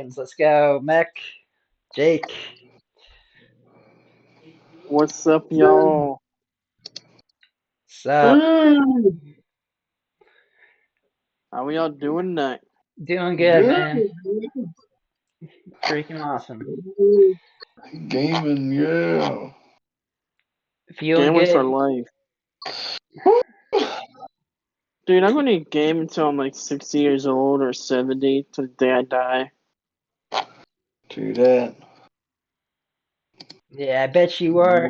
seconds. Let's go. Meck, Jake. What's up, y'all? What's up? How we all doing tonight? Doing good, man. Freaking awesome. Gaming, yeah. Feeling Gaming for good. life. Dude, I'm gonna game until I'm like 60 years old or 70 till the day I die. Do that. Yeah, I bet you are.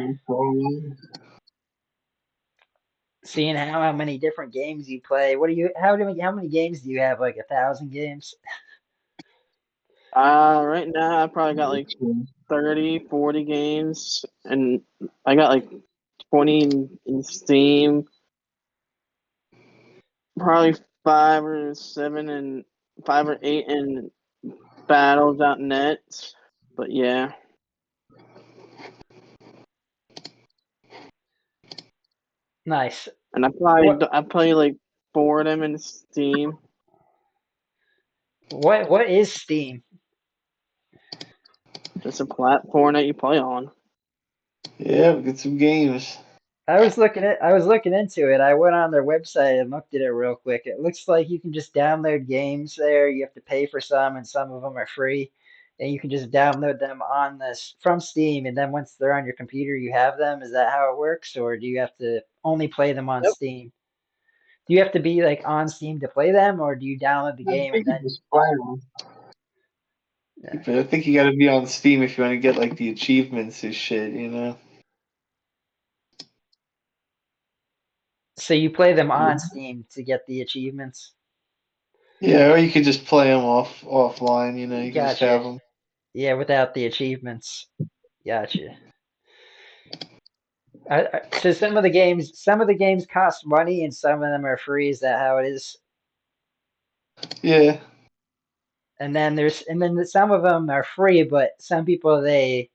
Seeing how many different games you play. What do you? How many games do you have? Like 1,000 games? Right now I probably got like 30, 40 games, and I got like 20 in Steam. Probably 5 or 8 in Battle.net. But yeah. Nice. And What? I play like 4 of them in Steam. What is Steam? Just a platform that you play on. Yeah, get some games. I was looking into it. I went on their website and looked at it real quick. It looks like you can just download games there. You have to pay for some, and some of them are free. And you can just download them on this from Steam, and then once they're on your computer, you have them. Is that how it works, or do you have to only play them on Yep. Steam? Do you have to be like on Steam to play them, or do you download the I game and think you then? just play them. Yeah. But I think you got to be on Steam if you want to get like the achievements and shit, you know? So you play them on Steam to get the achievements? Yeah, or you could just play them offline, you know? You can just Gotcha. have them. Yeah, without the achievements. Gotcha. So some of the games cost money, and some of them are free. Is that how it is? Yeah. And then some of them are free, but some people they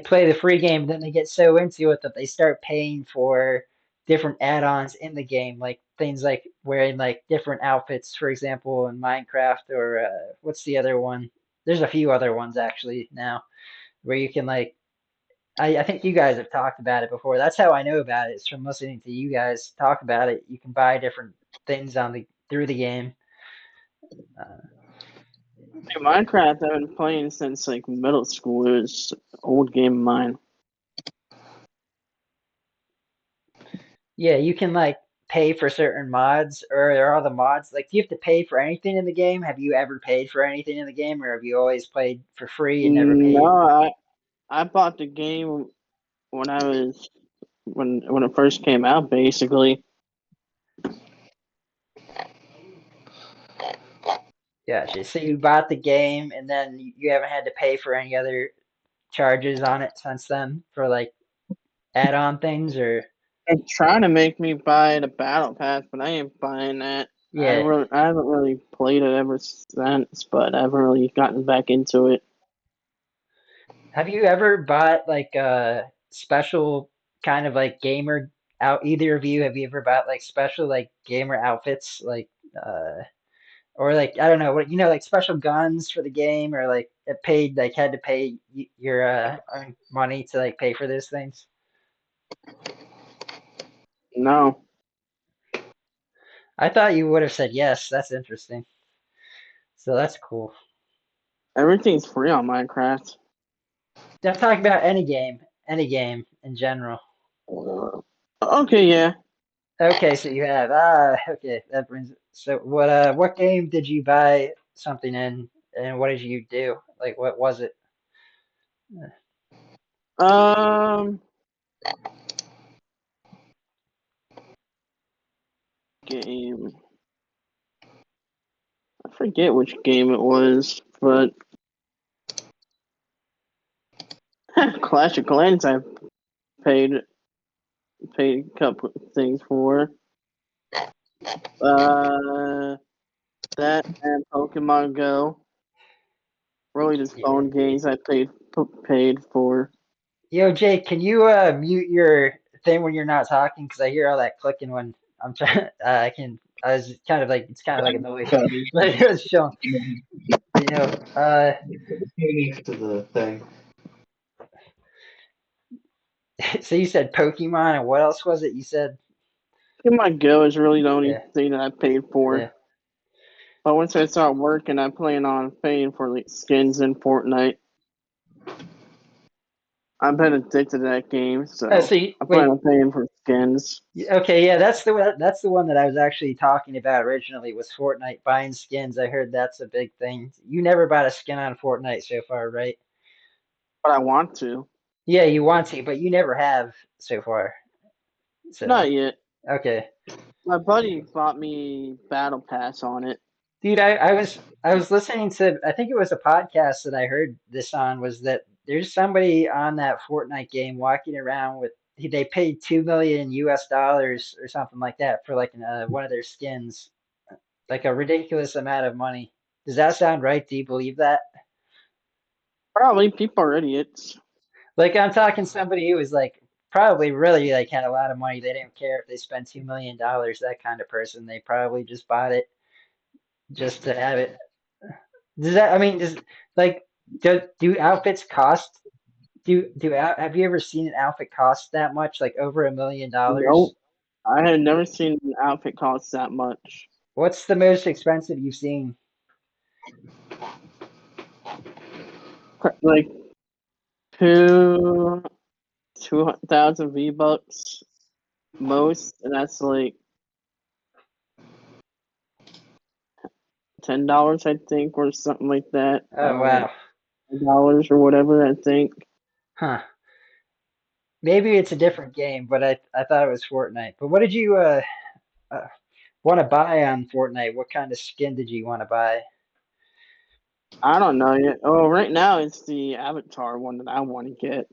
play the free game, then they get so into it that they start paying for different add-ons in the game, like things like wearing like different outfits, for example, in Minecraft or what's the other one? There's a few other ones actually now where you can like I think you guys have talked about it before. That's how I know about it. It's from listening to you guys talk about it. You can buy different things on the through the game. Uh, Dude, Minecraft I've been playing since like middle school. It was an old game of mine. yeah, you can like pay for certain mods, or there are the mods. Like, do you have to pay for anything in the game? Have you ever paid for anything in the game, or have you always played for free and never No, paid? I bought the game when I was when it first came out, basically. Gotcha. So you bought the game, and then you haven't had to pay for any other charges on it since then for like add-on things, or They're trying to make me buy the battle pass, but I ain't buying that. yeah. I haven't really played it ever since, but I haven't really gotten back into it. Have you ever bought like a special kind of like gamer out? Either of you, have you ever bought like special like gamer outfits, like or like I don't know what like special guns for the game, or like it paid like had to pay your own money to like pay for those things? No, I thought you would have said yes. That's interesting. So that's cool. everything's free on Minecraft. I'm talking about any game in general. Okay, yeah. Okay, so you have okay, that brings it. So what game did you buy something in, and what did you do? Like what was it? Um, game. I forget which game it was, but Clash of Clans I paid paid a couple things for. Uh, that and Pokemon Go. Really, just Yeah. phone games I paid for. Yo, Jake, can you mute your thing when you're not talking? Because I hear all that clicking when I'm trying. I was kind of like it's kind of like a noise. Okay. Like it's showing. You know, Unique to the thing. so you said Pokemon, and what else was it? You said, Pokemon Go is really the only yeah, thing that I paid yeah. for. But once I start working, I plan on paying for like skins in Fortnite. I've been addicted to that game, Oh, so so you, I plan wait, on paying for skins. okay, yeah, that's the one that I was actually talking about originally was Fortnite buying skins. I heard that's a big thing. You never bought a skin on Fortnite so far, right? But I want to. Yeah, you want to, but you never have so far. So, Not yet. okay. My buddy bought me Battle Pass on it. Dude, I was listening to I think it was a podcast that I heard this on was that there's somebody on that Fortnite game walking around with they paid 2 million US dollars or something like that for like one of their skins, like a ridiculous amount of money. Does that sound right? Do you believe that? Probably people are idiots. Like I'm talking somebody who was like probably really like had a lot of money. They didn't care if they spent $2 million, that kind of person. They probably just bought it just to have it. Does that, I mean, does like do outfits cost have you ever seen an outfit cost that much, like over $1 million? Nope. I had never seen an outfit cost that much. What's the most expensive you've seen? Like two 2,000 V bucks most, and that's like $10, I think, or something like that. Oh wow. Dollars or whatever, I think. Huh. Maybe it's a different game, but I thought it was Fortnite. But what did you uh want to buy on Fortnite? What kind of skin did you want to buy? I don't know yet. Oh, right now it's the Avatar one that I want to get.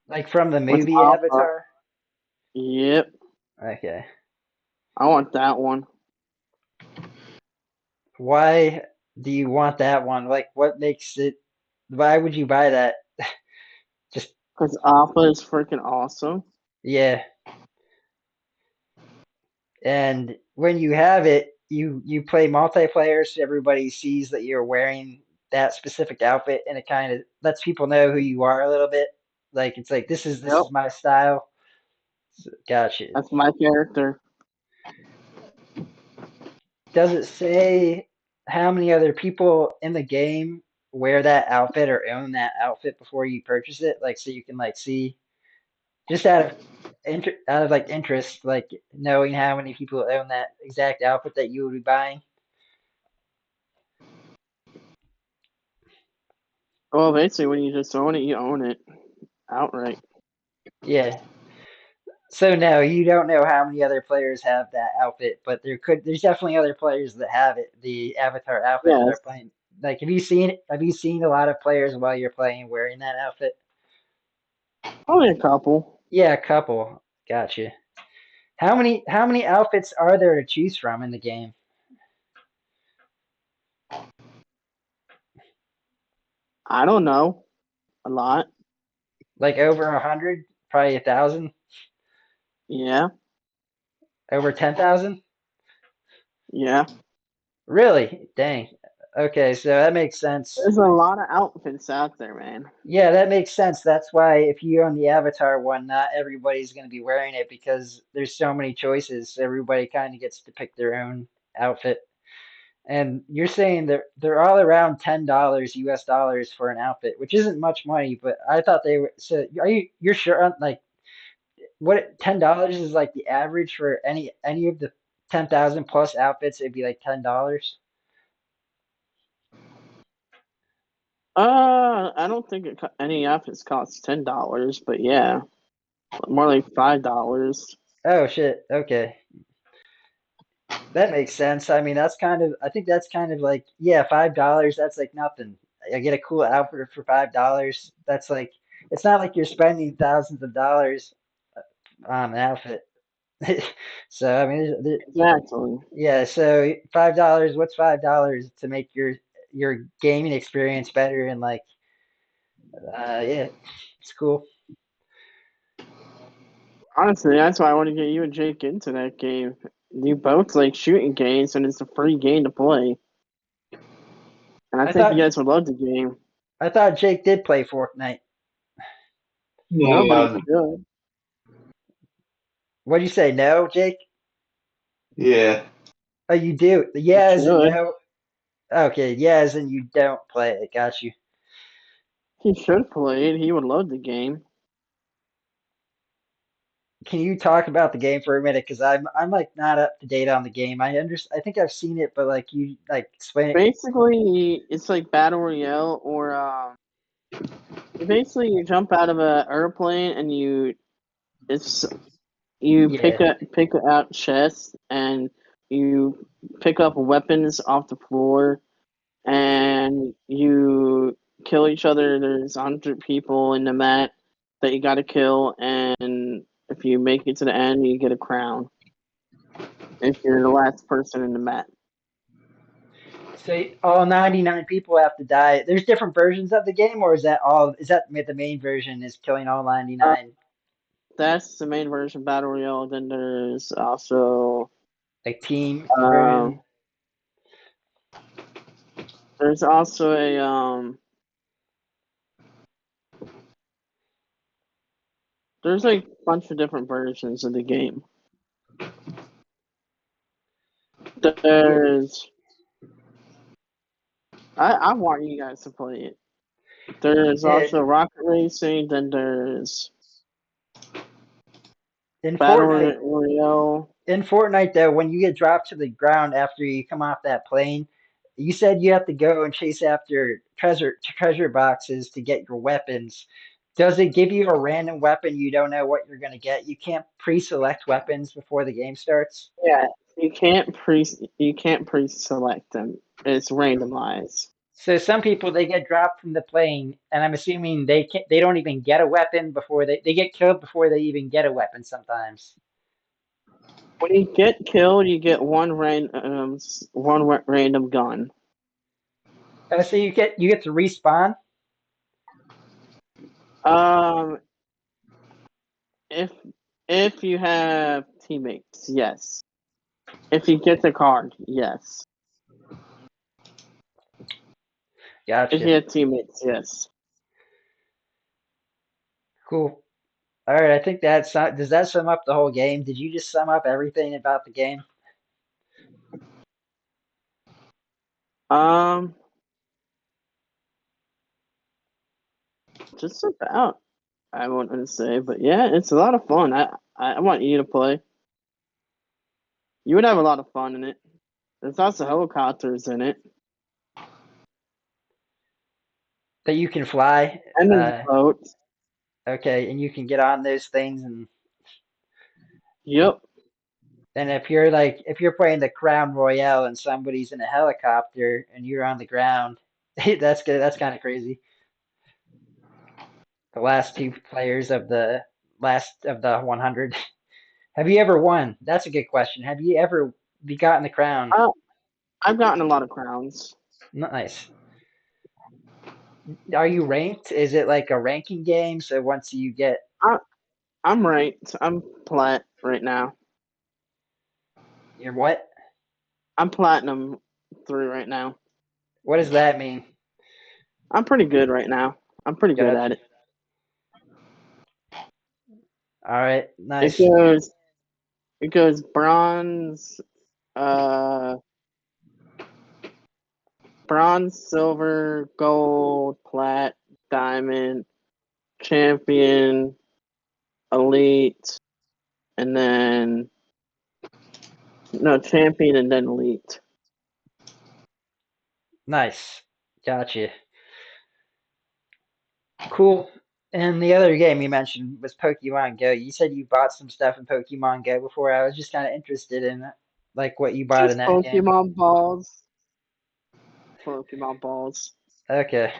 Like from the What's movie Alpha? Avatar? Yep, Okay. I want that one. Why do you want that one? Like what makes it why would you buy that? Just Because Alpha is freaking awesome. yeah. And when you have it, you play multiplayer, so everybody sees that you're wearing that specific outfit, and it kind of lets people know who you are a little bit. Like it's like this Yep, is my style. So, gotcha. that's my character. Does it say how many other people in the game wear that outfit or own that outfit before you purchase it? Like so you can like see just out of like interest, like knowing how many people own that exact outfit that you would be buying. Well, basically, when you just own it, you own it outright. Yeah. So no, you don't know how many other players have that outfit, but there's definitely other players that have it, the avatar outfit that are Yes, playing. Like have you seen a lot of players while you're playing wearing that outfit? only a couple. Yeah, a couple. Gotcha. How many outfits are there to choose from in the game? I don't know. A lot. Like over 100? Probably 1,000? Yeah, Over 10,000? yeah. Really? Dang. Okay, so that makes sense. There's a lot of outfits out there, man. Yeah, that makes sense. That's why if you own the Avatar one, not everybody's going to be wearing it because there's so many choices. Everybody kind of gets to pick their own outfit. And you're saying they're all around $10 US dollars for an outfit, which isn't much money, but I thought they were. So you're sure like what $10 is like the average for any of the 10,000 plus outfits? It'd be like $10. I don't think any outfits cost $10, but yeah, more like $5. Oh shit. Okay. That makes sense. I mean, I think that's kind of like, yeah, $5, that's like nothing. I get a cool outfit for $5. That's like, it's not like you're spending thousands of dollars on an outfit. So, I mean, Exactly. yeah, so $5, what's $5 to make your gaming experience better and like, yeah, it's cool. Honestly, that's why I want to get you and Jake into that game. You both like shooting games, and it's a free game to play. and I I think you thought guys would love the game. I thought Jake did play Fortnite. No, Nobody should. What'd you say? No, Jake? yeah. Oh, you do. You Yeah, as in should. no. Okay, yeah, as in you don't play it. Got you. He should play it. He would love the game. Can you talk about the game for a minute? Because I'm like not up to date on the game. I think I've seen it, but like you like explain it. Basically, it's like battle royale, or basically you jump out of a airplane and it's you Yeah. pick out chests and you pick up weapons off the floor and you kill each other. There's 100 people in the map that you got to kill, and if you make it to the end, you get a crown. If you're the last person in the map, So all 99 people have to die. There's different versions of the game, or is that all? Is that the main version is killing all uh, 99? that's the main version battle royale. Then there's also Like team um, version? there's also a there's like a bunch of different versions of the game. Cool. There's I want you guys to play it. There's Yeah. also rocket racing. Then there's In battle Fortnite, royale. though, when you get dropped to the ground after you come off that plane, you said you have to go and chase after treasure boxes to get your weapons. Does it give you a random weapon you don't know what you're going to get? You can't pre-select weapons before the game starts. Yeah, you can't pre-select them. It's randomized. So some people they get dropped from the plane, and I'm assuming they don't even get a weapon before they get killed before they even get a weapon sometimes. When you get killed, you get random gun. So you get to respawn. Um, if if you have teammates, yes. If you get the card, yes. If Gotcha. you have teammates, yes. Cool. All right, I think does that sum up the whole game? Did you just sum up everything about the game? Um, just about. I want to say, but yeah, it's a lot of fun. I want you to play. You would have a lot of fun in it. There's lots of helicopters in it, That you can fly. and there's boats. Okay, and you can get on those things, and Yep. then if you're playing the Crown Royale and somebody's in a helicopter and you're on the ground, that's good. That's kind of crazy. The last two players of the last of the 100. Have you ever won? That's a good question. Have you ever gotten the crown? I, I've gotten a lot of crowns. Nice. Are you ranked? Is it like a ranking game? So once you get, I, I'm ranked. I'm plat right now. you're what? I'm platinum 3 right now. What does that mean? I'm pretty good right now. I'm pretty good at Gotcha. it. All right, It nice. goes it goes bronze, uh, bronze, silver, gold, plat, diamond, champion, elite, and then no champion and then elite. Nice. Gotcha. Cool. And the other game you mentioned was Pokemon Go. You said you bought some stuff in Pokemon Go before. I was just kind of interested in like what you bought in Just that game. Pokemon balls. Pokemon balls. Okay.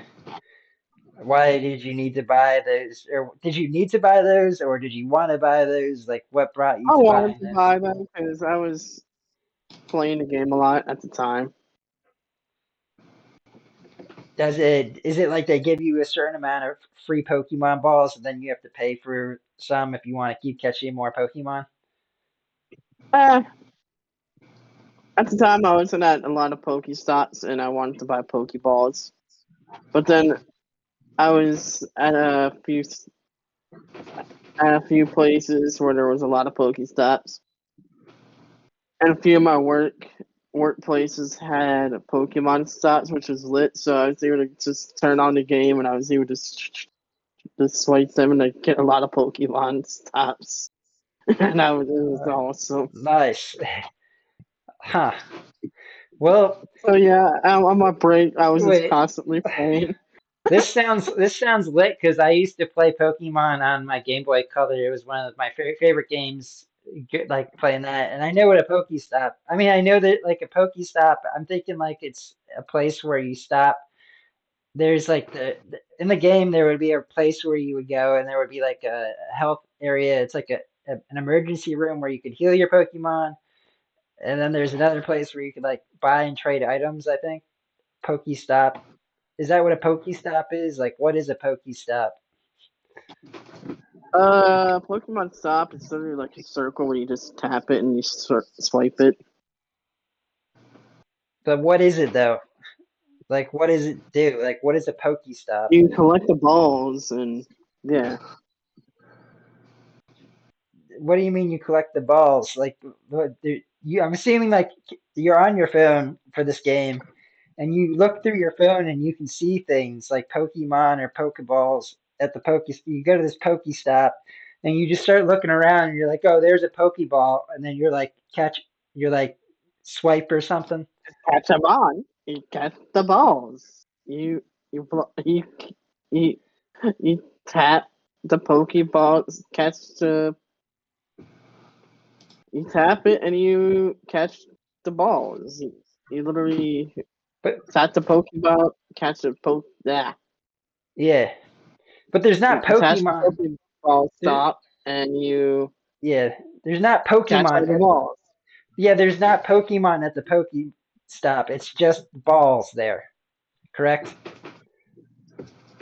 Why did you need to buy those? Or did you need to buy those, or did you want to buy those? Like, what brought you I to wanted buying to those? buy them because I was playing the game a lot at the time. Is it like they give you a certain amount of free Pokemon balls, and then you have to pay for some if you want to keep catching more Pokemon? Eh, At the time, I wasn't at a lot of Pokestops, and I wanted to buy Pokeballs. But then I was at a few places where there was a lot of Pokestops, and a few of my workplaces had Pokemon stops, which was lit. So I was able to just turn on the game, and I was able to just swipe them, and I get a lot of Pokemon stops, and it was awesome. Nice. Huh. Well, So yeah, on my break, I was just wait. constantly playing. This sounds lit because I used to play Pokemon on my Game Boy Color. It was one of my favorite games, like playing that. And I know what a Pokestop. I mean, I know that like a Pokestop. I'm thinking like it's a place where you stop. There's like in the game there would be a place where you would go, and there would be like a health area. It's like an emergency room where you could heal your Pokemon. And then there's another place where you could like buy and trade items, I think. Pokestop. Is that what a Pokestop is? Like, what is a Pokestop? Pokemon Stop is literally like a circle where you just tap it and you swipe it. But what is it though? Like, what does it do? Like, what is a Pokestop? You collect the balls, and yeah. What do you mean you collect the balls? Like, I'm assuming like you're on your phone for this game, and you look through your phone and you can see things like Pokemon or Pokeballs at the Poke. You go to this Pokestop, and you just start looking around, and you're like, oh, there's a Pokeball, and then you're like swipe or something. Catch them on. You catch the balls. You you you, you tap the Pokeballs, catch the you tap it and you catch the balls. You literally But tap the Pokeball, catch the yeah. yeah, but there's You not attach the Pokemon. Pokeball There, stop and you yeah, there's not catch all Pokemon. the balls. Yeah, there's not Pokemon at the Pokestop. It's just balls there. Correct?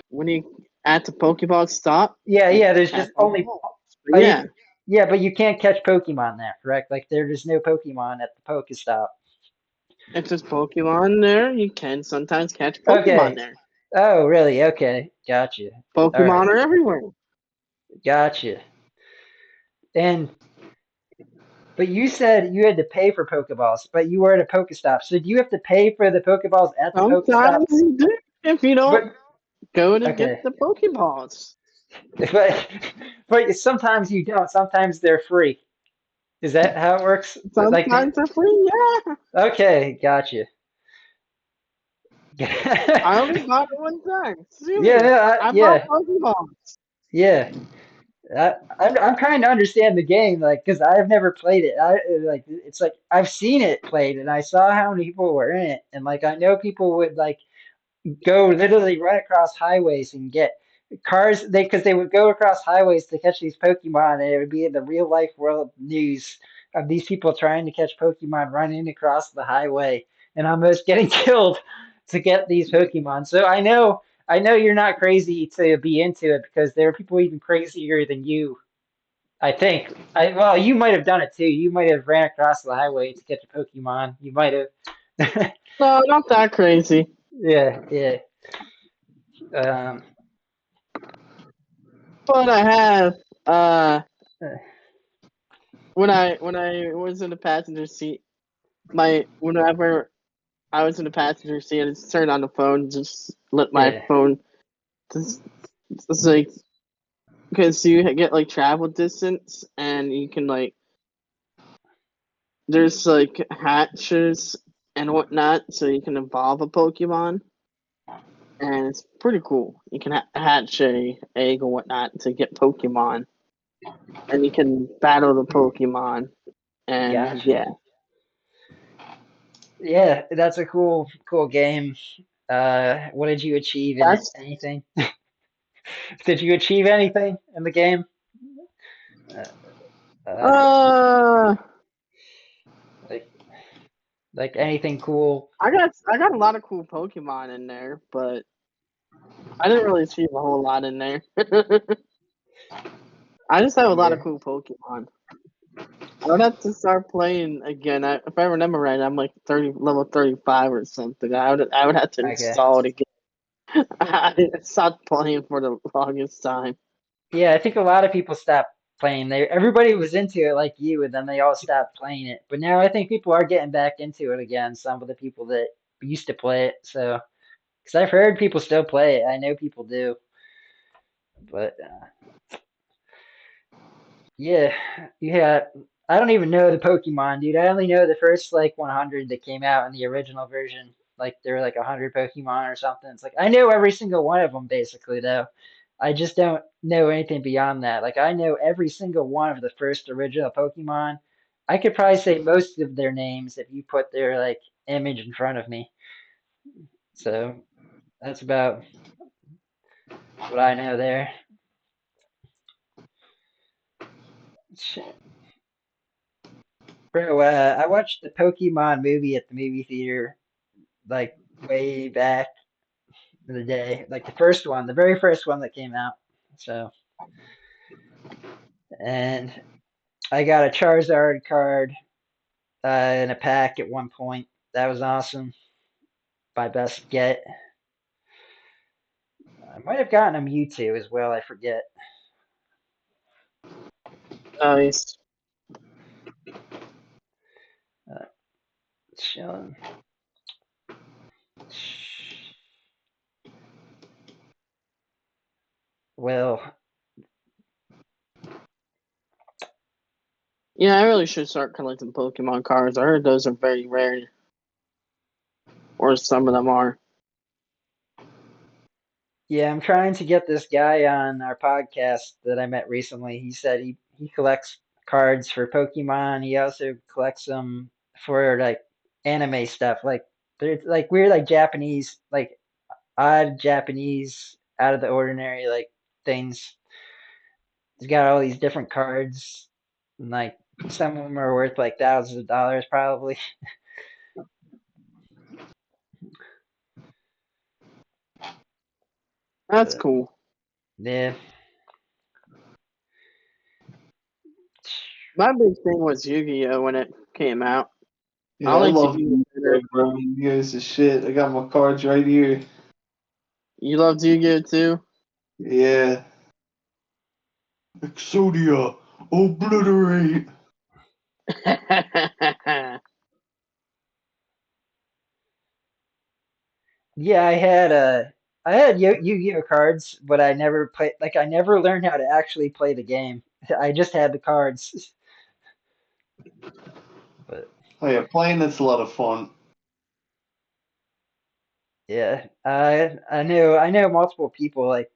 When you at the Pokeball stop, Yeah, you yeah. There's catch just all the only. balls. But Are yeah, you? Yeah, but you can't catch Pokemon there. Correct? Like there's no Pokemon at the Pokestop. if there's Pokemon there, you can sometimes catch Pokemon Okay. there. Oh, really? Okay. Gotcha. All right. Pokemon are everywhere. Gotcha. And but you said you had to pay for Pokeballs, but you were at a Pokestop. So do you have to pay for the Pokeballs at the Pokestop? Sometimes you do if you But don't go to get okay. the Pokeballs. But but sometimes you don't. Sometimes they're free. Is that how it works? Like Sometimes they're free, yeah. okay, gotcha. I only bought it one time. Yeah, Serious. yeah, I bought yeah, Pokeballs. yeah. I'm trying to understand the game, like, because I've never played it. Like, it's like I've seen it played, and I saw how many people were in it, and like I know people would like go literally right across highways and get cars because they would go across highways to catch these Pokemon, and it would be in the real life world news of these people trying to catch Pokemon running across the highway and almost getting killed to get these Pokemon. So I know you're not crazy to be into it because there are people even crazier than you. I think. Well, you might have done it too. You might have ran across the highway to catch a Pokemon. You might have. No, not that crazy. Yeah, yeah. Um, But I have uh, when I was in the passenger seat, whenever I was in the passenger seat, I just turned on the phone, just let my yeah, phone just like because you get like travel distance and you can like there's like hatches and whatnot, so you can evolve a Pokemon, and it's pretty cool. You can hatch a egg or whatnot to get Pokemon, and you can battle the Pokemon, and gotcha. yeah, Yeah, that's a cool game. What did you achieve in it? that's Anything? Did you achieve anything in the game? Uh, uh, uh, like like anything cool? I got a lot of cool Pokemon in there, but I didn't really achieve a whole lot in there. I just have a lot of Yeah, cool Pokemon. I would have to start playing again. If I remember right, I'm like level 35 or something. I would have to Okay. install it again. I stopped playing for the longest time. Yeah, I think a lot of people stopped playing. Everybody was into it like you, and then they all stopped playing it. But now I think people are getting back into it again. Some of the people that used to play it. So, because I've heard people still play it. I know people do. But yeah, yeah. I don't even know the Pokemon, dude. I only know the first like 100 that came out in the original version. Like there were like 100 Pokemon or something. It's like I know every single one of them basically, though. I just don't know anything beyond that. Like I know every single one of the first original Pokemon. I could probably say most of their names if you put their like image in front of me. So that's about what I know there. Shit. Bro, I watched the Pokemon movie at the movie theater like way back in the day, like the first one, the very first one that came out. So, and I got a Charizard card in a pack at one point. That was awesome. My best get. I might have gotten a Mewtwo as well. I forget. Nice. Uh, chilling. Well, Yeah, I really should start collecting Pokemon cards. I heard those are very rare, or some of them are. yeah, I'm trying to get this guy on our podcast that I met recently. He said he collects cards for Pokemon. He also collects them for like anime stuff, like they're like weird, like Japanese, like odd Japanese, out of the ordinary, like things. He's got all these different cards, and like some of them are worth like thousands of dollars probably. That's But cool. yeah, My big thing was Yu-Gi-Oh when it came out. I Yeah, I only love Yu-Gi-Oh Yu-Gi-Oh, better. bro. Yu-Gi-Oh's the shit. I got my cards right here. You loved Yu-Gi-Oh too? Yeah. Exodia, obliterate. yeah, I had Yu-Gi-Oh cards, but I never played. Like I never learned how to actually play the game. I just had the cards. But Oh yeah, playing that's a lot of fun. yeah, I know multiple people like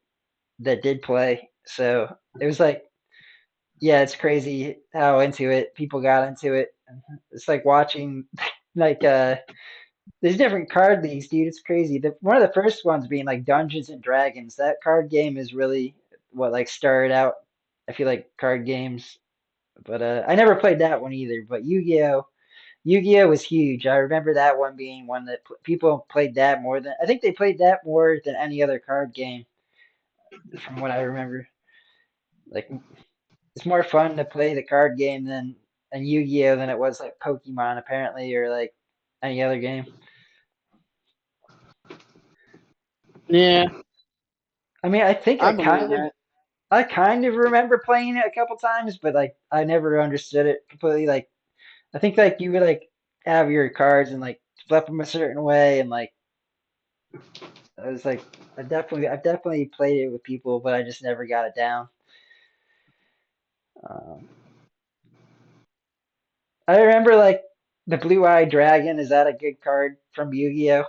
that did play. So it was like, yeah, it's crazy how into it people got into it. It's like watching like there's different card leagues, dude. It's crazy. One of the first ones being like Dungeons and Dragons. That card game is really what like started out. I feel like card games, but I never played that one either. But Yu-Gi-Oh was huge. I remember that one being one that people played that more than I think they played that more than any other card game from what I remember. Like it's more fun to play the card game than and Yu-Gi-Oh than it was like Pokemon apparently or like any other game. Yeah, I mean, I think I believe that. I kind of remember playing it a couple times, but like I never understood it completely. Like I think like you would like have your cards and like flip them a certain way, and like I was like I've definitely played it with people, but I just never got it down. Um, I remember like the Blue-Eyed Dragon. Is that a good card from Yu-Gi-Oh?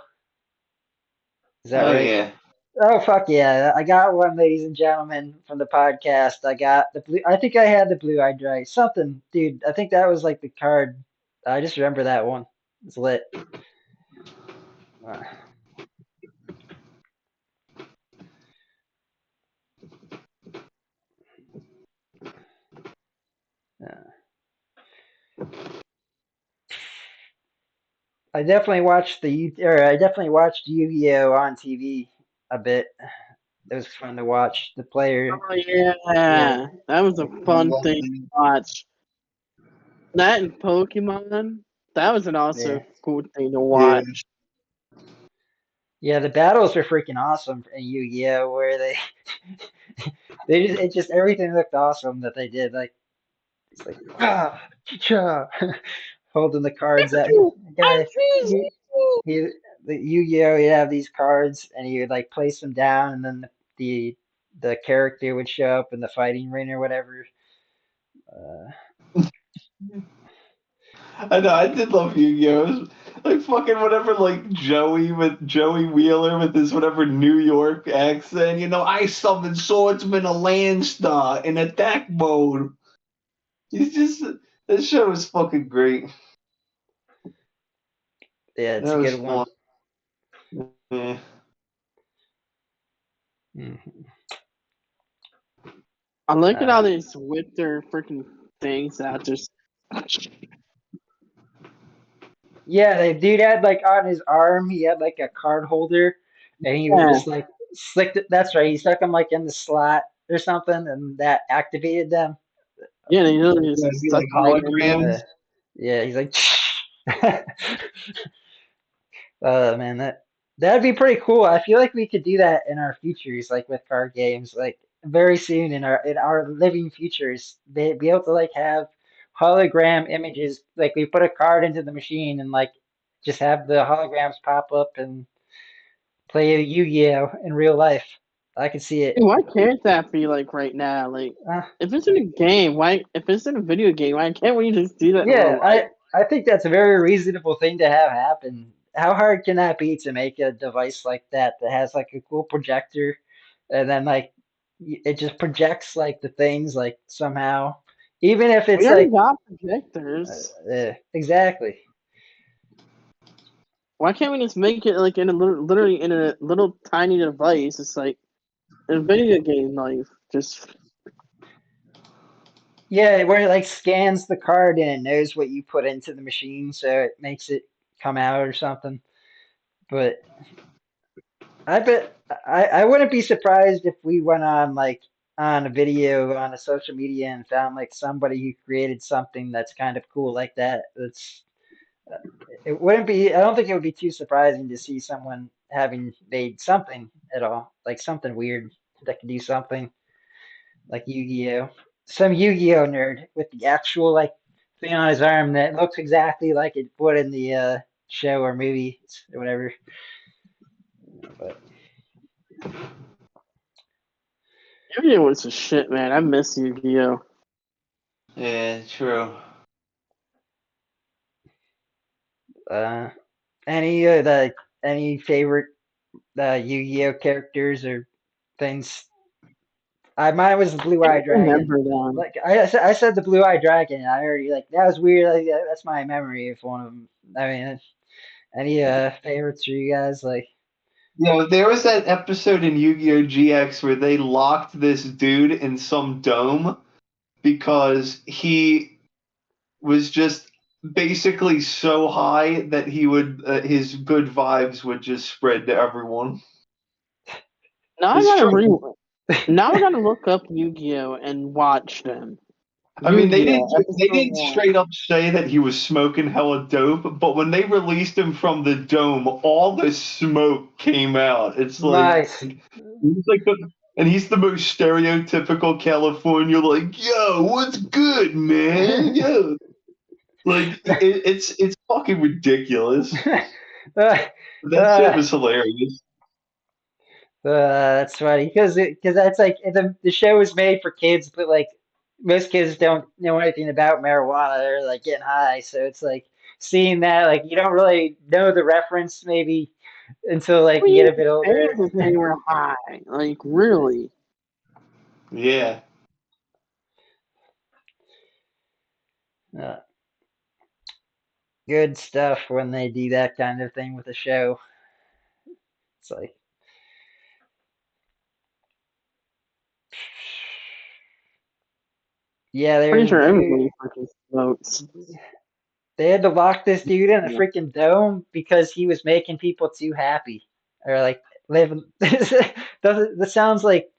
Is that Oh right? yeah. Oh fuck yeah! I got one, ladies and gentlemen, from the podcast. I got the blue. I think I had the blue-eyed dragon. Something, dude. I think that was like the card. I just remember that one. It's lit. Uh, yeah. I definitely watched Yu-Gi-Oh on TV a bit. It was fun to watch the player. Oh Yeah, yeah, that was a fun thing to watch. That and Pokemon. That was an Yeah. also cool thing to Yeah. watch. Yeah, the battles are freaking awesome in Yu-Gi-Oh! Where they it just everything looked awesome that they did. Like it's like cha, holding the cards up. The I guy choose he you. he the Yu-Gi-Oh! He'd have these cards and he would like place them down and then the the character would show up in the fighting ring or whatever. Uh, I know. I did love Yu-Gi-Oh! Like fucking whatever, like Joey Wheeler with his whatever New York accent. I summon Swordsman Alanstar in attack mode. He's just That show was fucking great. yeah, it's That a was good one. fun. Yeah. Mhm. I like it how Uh, they whip their freaking things out. Just Yeah, the dude had like on his arm, he had like a card holder, and he would yeah, just like slick it. That's right, he stuck them like in the slot or something, and that activated them. yeah. They literally Yeah, it'd just be stuck like them right in there. Uh, holograms. yeah, he's like, man, that'd be pretty cool. I feel like we could do that in our futures, like with card games, like very soon in our living futures, they be able to like have hologram images. Like we put a card into the machine and like just have the holograms pop up and play a Yu-Gi-Oh in real life. I could see it. Dude, why can't that be like right now? Like, Uh, if it's in a game, why? If it's in a video game, why can't we just do that in real yeah, life? I think that's a very reasonable thing to have happen. How hard can that be to make a device like that that has like a cool projector and then like it just projects like the things like somehow, even if We it's already like got projectors. exactly. Why can't we just make it like in a literally in a little tiny device? It's like in a video game life. Just Yeah, where it like scans the card and it knows what you put into the machine, so it makes it come out or something. But I bet I wouldn't be surprised if we went on like on a video on a social media and found like somebody who created something that's kind of cool like that. That's it wouldn't be I don't think it would be too surprising to see someone having made something at all, like something weird that can do something like Yu-Gi-Oh. Some Yu-Gi-Oh nerd with the actual like thing on his arm that looks exactly like it would in the show or movie or whatever. But Yu-Gi-Oh was a shit, man. I miss Yu-Gi-Oh. Yeah, true. uh any favorite Yu-Gi-Oh characters or things? I mine was the I blue-eyed don't dragon. remember them. Like I said the blue-eyed dragon. I already like that was weird. Like that's my memory of one of them. I mean, any favorites for you guys? Like There was that episode in Yu-Gi-Oh! GX where they locked this dude in some dome because he was just basically so high that he would his good vibes would just spread to everyone. Now I It's gotta true. Now I gotta look up Yu-Gi-Oh and watch them. I mean, Yu-Gi-Oh they episode didn't one. straight up say that he was smoking hella dope, but when they released him from the dome, all the smoke came out. It's like nice. he's like he's the most stereotypical California, like, yo, what's good, man? Yo, like it's fucking ridiculous. uh, That shit uh, was hilarious. that's funny because that's like the show was made for kids, but like most kids don't know anything about marijuana. They're like getting high, so it's like seeing that like you don't really know the reference maybe until like Who you get even a bit older. cares if they were high? Like really? Yeah. uh, Good stuff when they do that kind of thing with a show. It's like yeah, Pretty there's a sure dude. everybody freaking smokes. They had to lock this dude in a freaking dome because he was making people too happy or like living. That sounds like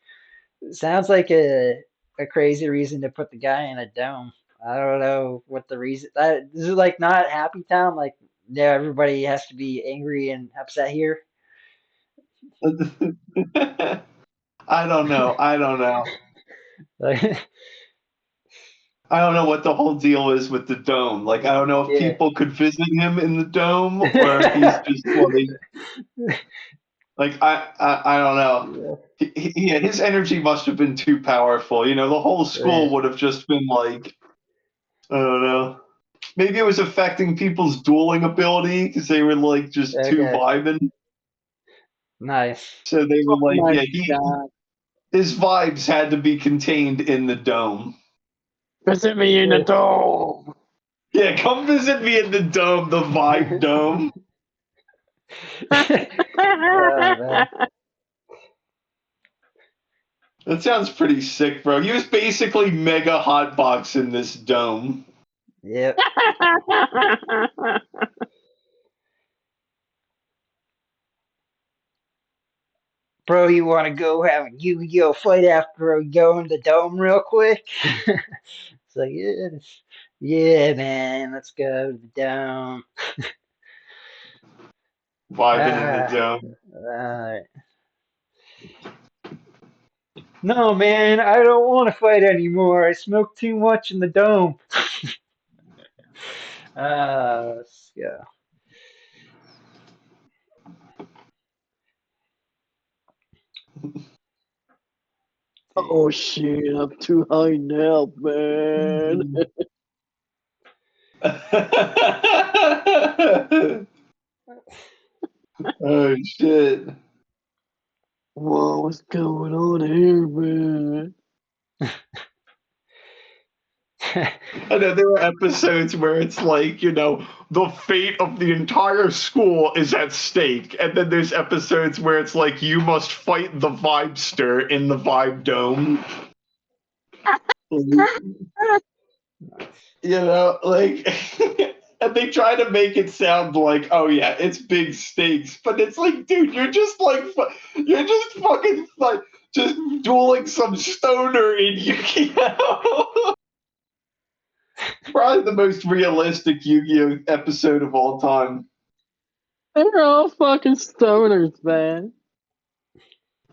a crazy reason to put the guy in a dome. I don't know what the reason. This is like not Happy Town. Like, yeah, everybody has to be angry and upset here. I don't know. I don't know. Like, I don't know what the whole deal is with the dome. Like, I don't know if yeah. people could visit him in the dome or if he's just like I don't know. Yeah. Yeah, his energy must have been too powerful. You know, the whole school Yeah. would have just been like, I don't know. Maybe it was affecting people's dueling ability because they were like just too Okay. vibing. Nice. So they were Oh like, my yeah, god. his vibes had to be contained in the dome. Visit me in the dome. Yeah, come visit me in the dome, the vibe dome. Oh man. That sounds pretty sick, bro. He was basically mega hotbox in this dome. Yep. Bro, you want to go have a Yu-Gi-Oh fight after we go in the dome real quick? It's like, yeah, man, let's go to the dome. Vibing in the Ah, dome. alright. No, man, I don't want to fight anymore. I smoked too much in the dome. Let's go. Oh shit, I'm too high now, man. Oh shit. Whoa, what's going on here, man? I know there are episodes where it's like, you know, the fate of the entire school is at stake. And then there's episodes where it's like you must fight the Vibester in the Vibe Dome. You know, like and they try to make it sound like, oh yeah, it's big stakes, but it's like, dude, you're just like, you're just fucking like, just dueling some stoner in Yu-Gi-Oh! Probably the most realistic Yu-Gi-Oh episode of all time. They're all fucking stoners, man.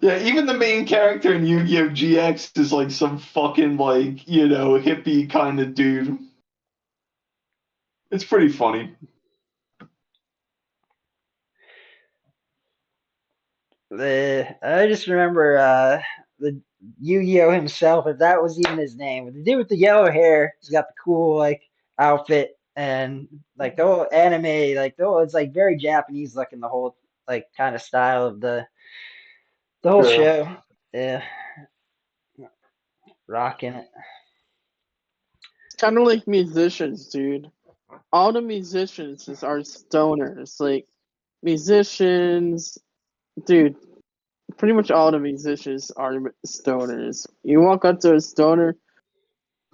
Yeah, even the main character in Yu-Gi-Oh GX is like some fucking like, you know, hippie kind of dude. It's pretty funny. I just remember the Yu-Gi-Oh himself, if that was even his name. The dude with the yellow hair, he's got the cool like outfit and like the whole anime, like the whole, it's like very Japanese looking the whole like kind of style of the whole True. show. Yeah, rocking it. It's kind of like musicians, dude. All the musicians are stoners. Like, musicians, dude, pretty much all the musicians are stoners. You walk up to a stoner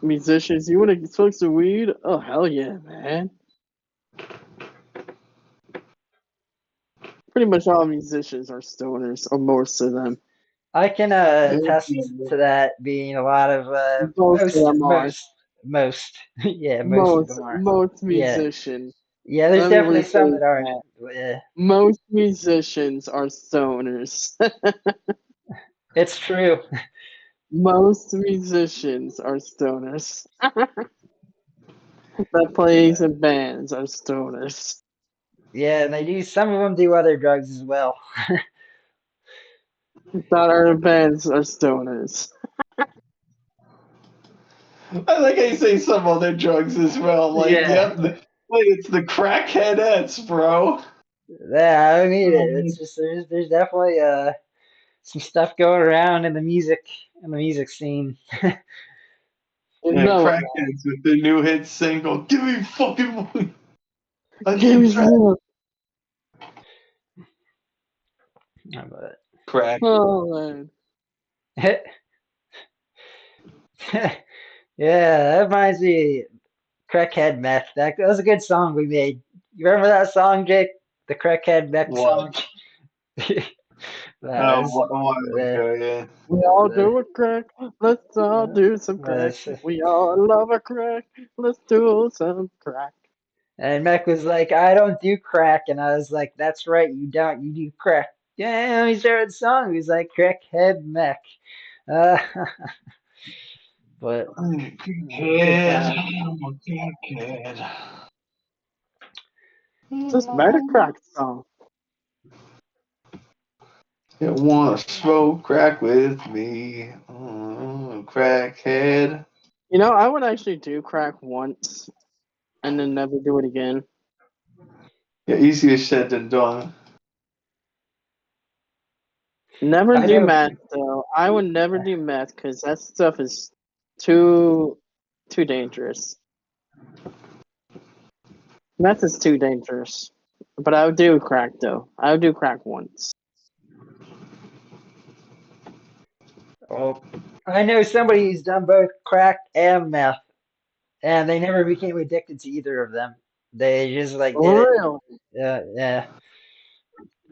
musicians, you want to smoke some weed? Oh, hell yeah, man. Pretty much all musicians are stoners, or most of them. I can attest to that being a lot of Most of them are. yeah, most of Most, them are. most Yeah, musicians. yeah. There's Let me definitely some rephrase that aren't. that. Yeah, Most musicians are stoners. it's true. Most musicians are stoners. That plays in bands are stoners. Yeah, and they do. Some of them do other drugs as well. That are in bands are stoners. I like I say some other drugs as well. Like, Yeah, yep, like it's the crackheadettes, bro. yeah. I mean, it's just there's definitely some stuff going around in the music scene. You Yeah, know it, man. crackheads with their new hit single. Give me fucking money. I Give need me crack. some. But Crack. Oh, man. yeah, that reminds me. Crackhead Meck. That was a good song we made. You remember that song, Jake? The Crackhead Meck What? song. Oh, That's, a while ago, yeah. We all the, do a crack. Let's all do some crack. that's, We all love a crack. Let's do some crack. and Meck was like, I don't do crack. And I was like, that's right, you don't. You do crack. Yeah, he started the song. He was like, Crackhead Meck. Uh, but good Kid, time. I'm a good kid. Just made a crack song. You wanna smoke crack with me? Oh, crackhead. You know, I would actually do crack once and then never do it again. Yeah, easier said than done. Never I do know. meth though. I would never do meth because that stuff is too dangerous. Meth is too dangerous. But I would do crack though. I would do crack once. Oh, I know somebody who's done both crack and meth, and they never became addicted to either of them. They just like did it. Really? Yeah, yeah.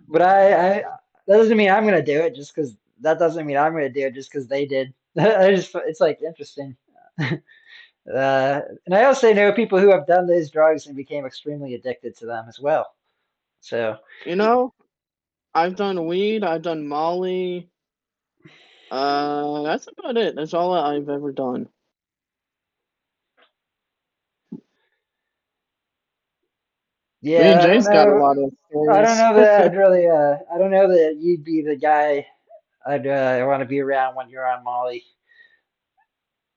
But I that doesn't mean I'm gonna do it just because that doesn't mean I'm gonna do it just because they did. I just it's like interesting. And I also know people who have done those drugs and became extremely addicted to them as well. So You know, I've done weed, I've done Molly. That's about it. That's all I've ever done. Me and yeah, I don't Jace got a know. lot of I don't stories. know that I'd really. I don't know that you'd be the guy I'd want to be around when you're on Molly.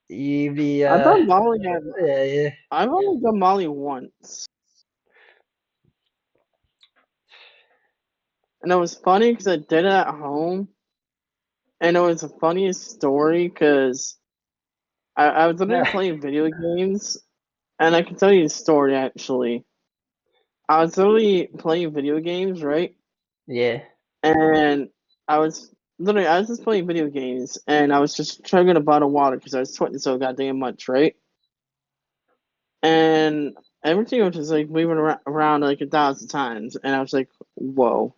You'd be. I've done Molly. Yeah, yeah. I've only done Molly once, and it was funny because I did it at home, and it was the funniest story because I was literally playing video games, and I can tell you the story actually. I was literally playing video games, right? Yeah. And I was just playing video games, and I was just chugging a bottle of water because I was sweating so goddamn much, right? And everything was just like moving around like 1,000 times, and I was like, "Whoa,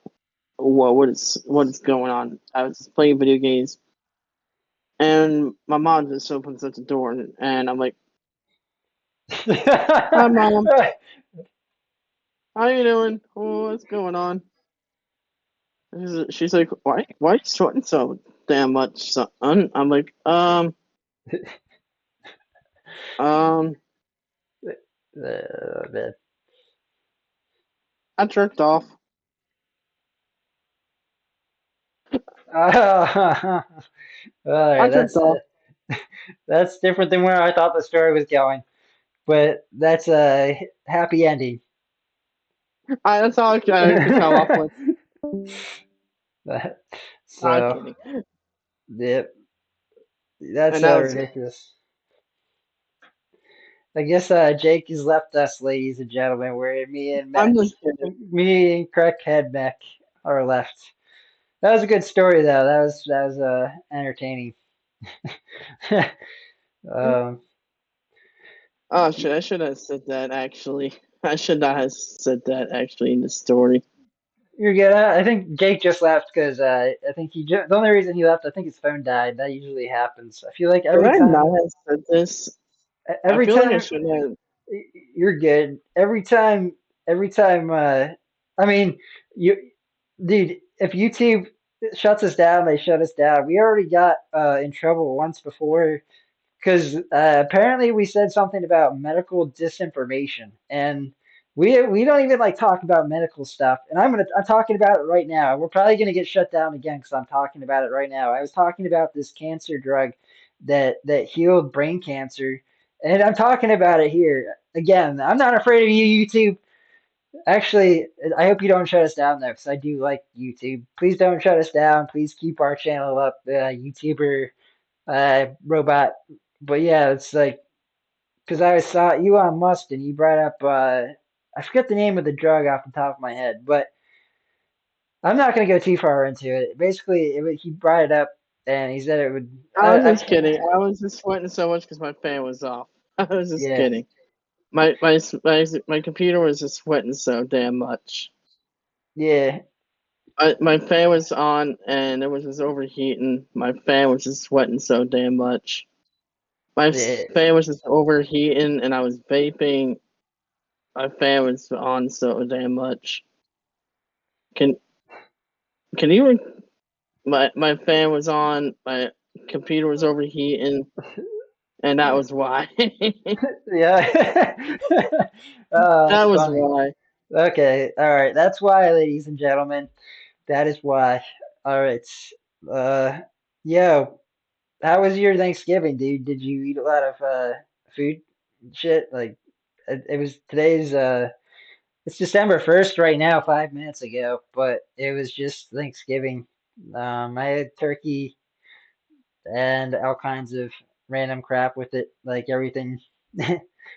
whoa, what is going on?" I was just playing video games, and my mom just opens up the door, and I'm like, "Hi, mom, how you doing? Oh, what's going on?" She's like, why are you sweating so damn much, son? I'm like, um, Man. I jerked off. All I right, jerked off. that's different than where I thought the story was going, but that's a happy ending. That's all I could come up with. Not So, kidding. yep, that's And that was it. ridiculous. I guess Jake has left us, ladies and gentlemen. Where I'm just kidding. Me and Crackhead Meck are left. That was a good story, though. That was entertaining. um, Oh shit! I should have said that actually. I should not have said that actually in the story. you're good. I think Jake just left because I think the only reason he left, I think his phone died. That usually happens. I feel like Should I not have said this? I every feel like I time shouldn't have. you're good. Every time. I mean, you, dude. If YouTube shuts us down, they shut us down. We already got in trouble once before because apparently we said something about medical disinformation, and we don't even like talk about medical stuff. And I'm talking about it right now. We're probably gonna get shut down again because I'm talking about it right now. I was talking about this cancer drug that healed brain cancer, and I'm talking about it here again. I'm not afraid of you, YouTube. Actually, I hope you don't shut us down though, because I do like YouTube. Please don't shut us down. Please keep our channel up, YouTuber robot. But yeah, it's like because I saw Elon Musk and he brought up I forget the name of the drug off the top of my head, but I'm not gonna go too far into it. Basically, he brought it up and he said it would. I was just kidding. I was just sweating so much because my fan was off. I was just Yeah, kidding. My computer was just sweating so damn much. yeah. My fan was on and it was just overheating. My fan was just sweating so damn much. My Yeah. fan was just overheating and I was vaping. My fan was on so damn much. Can can you? My fan was on. My computer was overheating, and that was why. Yeah. Oh, That that's was funny. why. Okay. All right. That's why, ladies and gentlemen. That is why. All right. Uh, yeah. How was your Thanksgiving, dude? Did you eat a lot of food and shit? Like it was today's it's December 1st right now, 5 minutes ago, but it was just Thanksgiving. I had turkey and all kinds of random crap with it, like everything.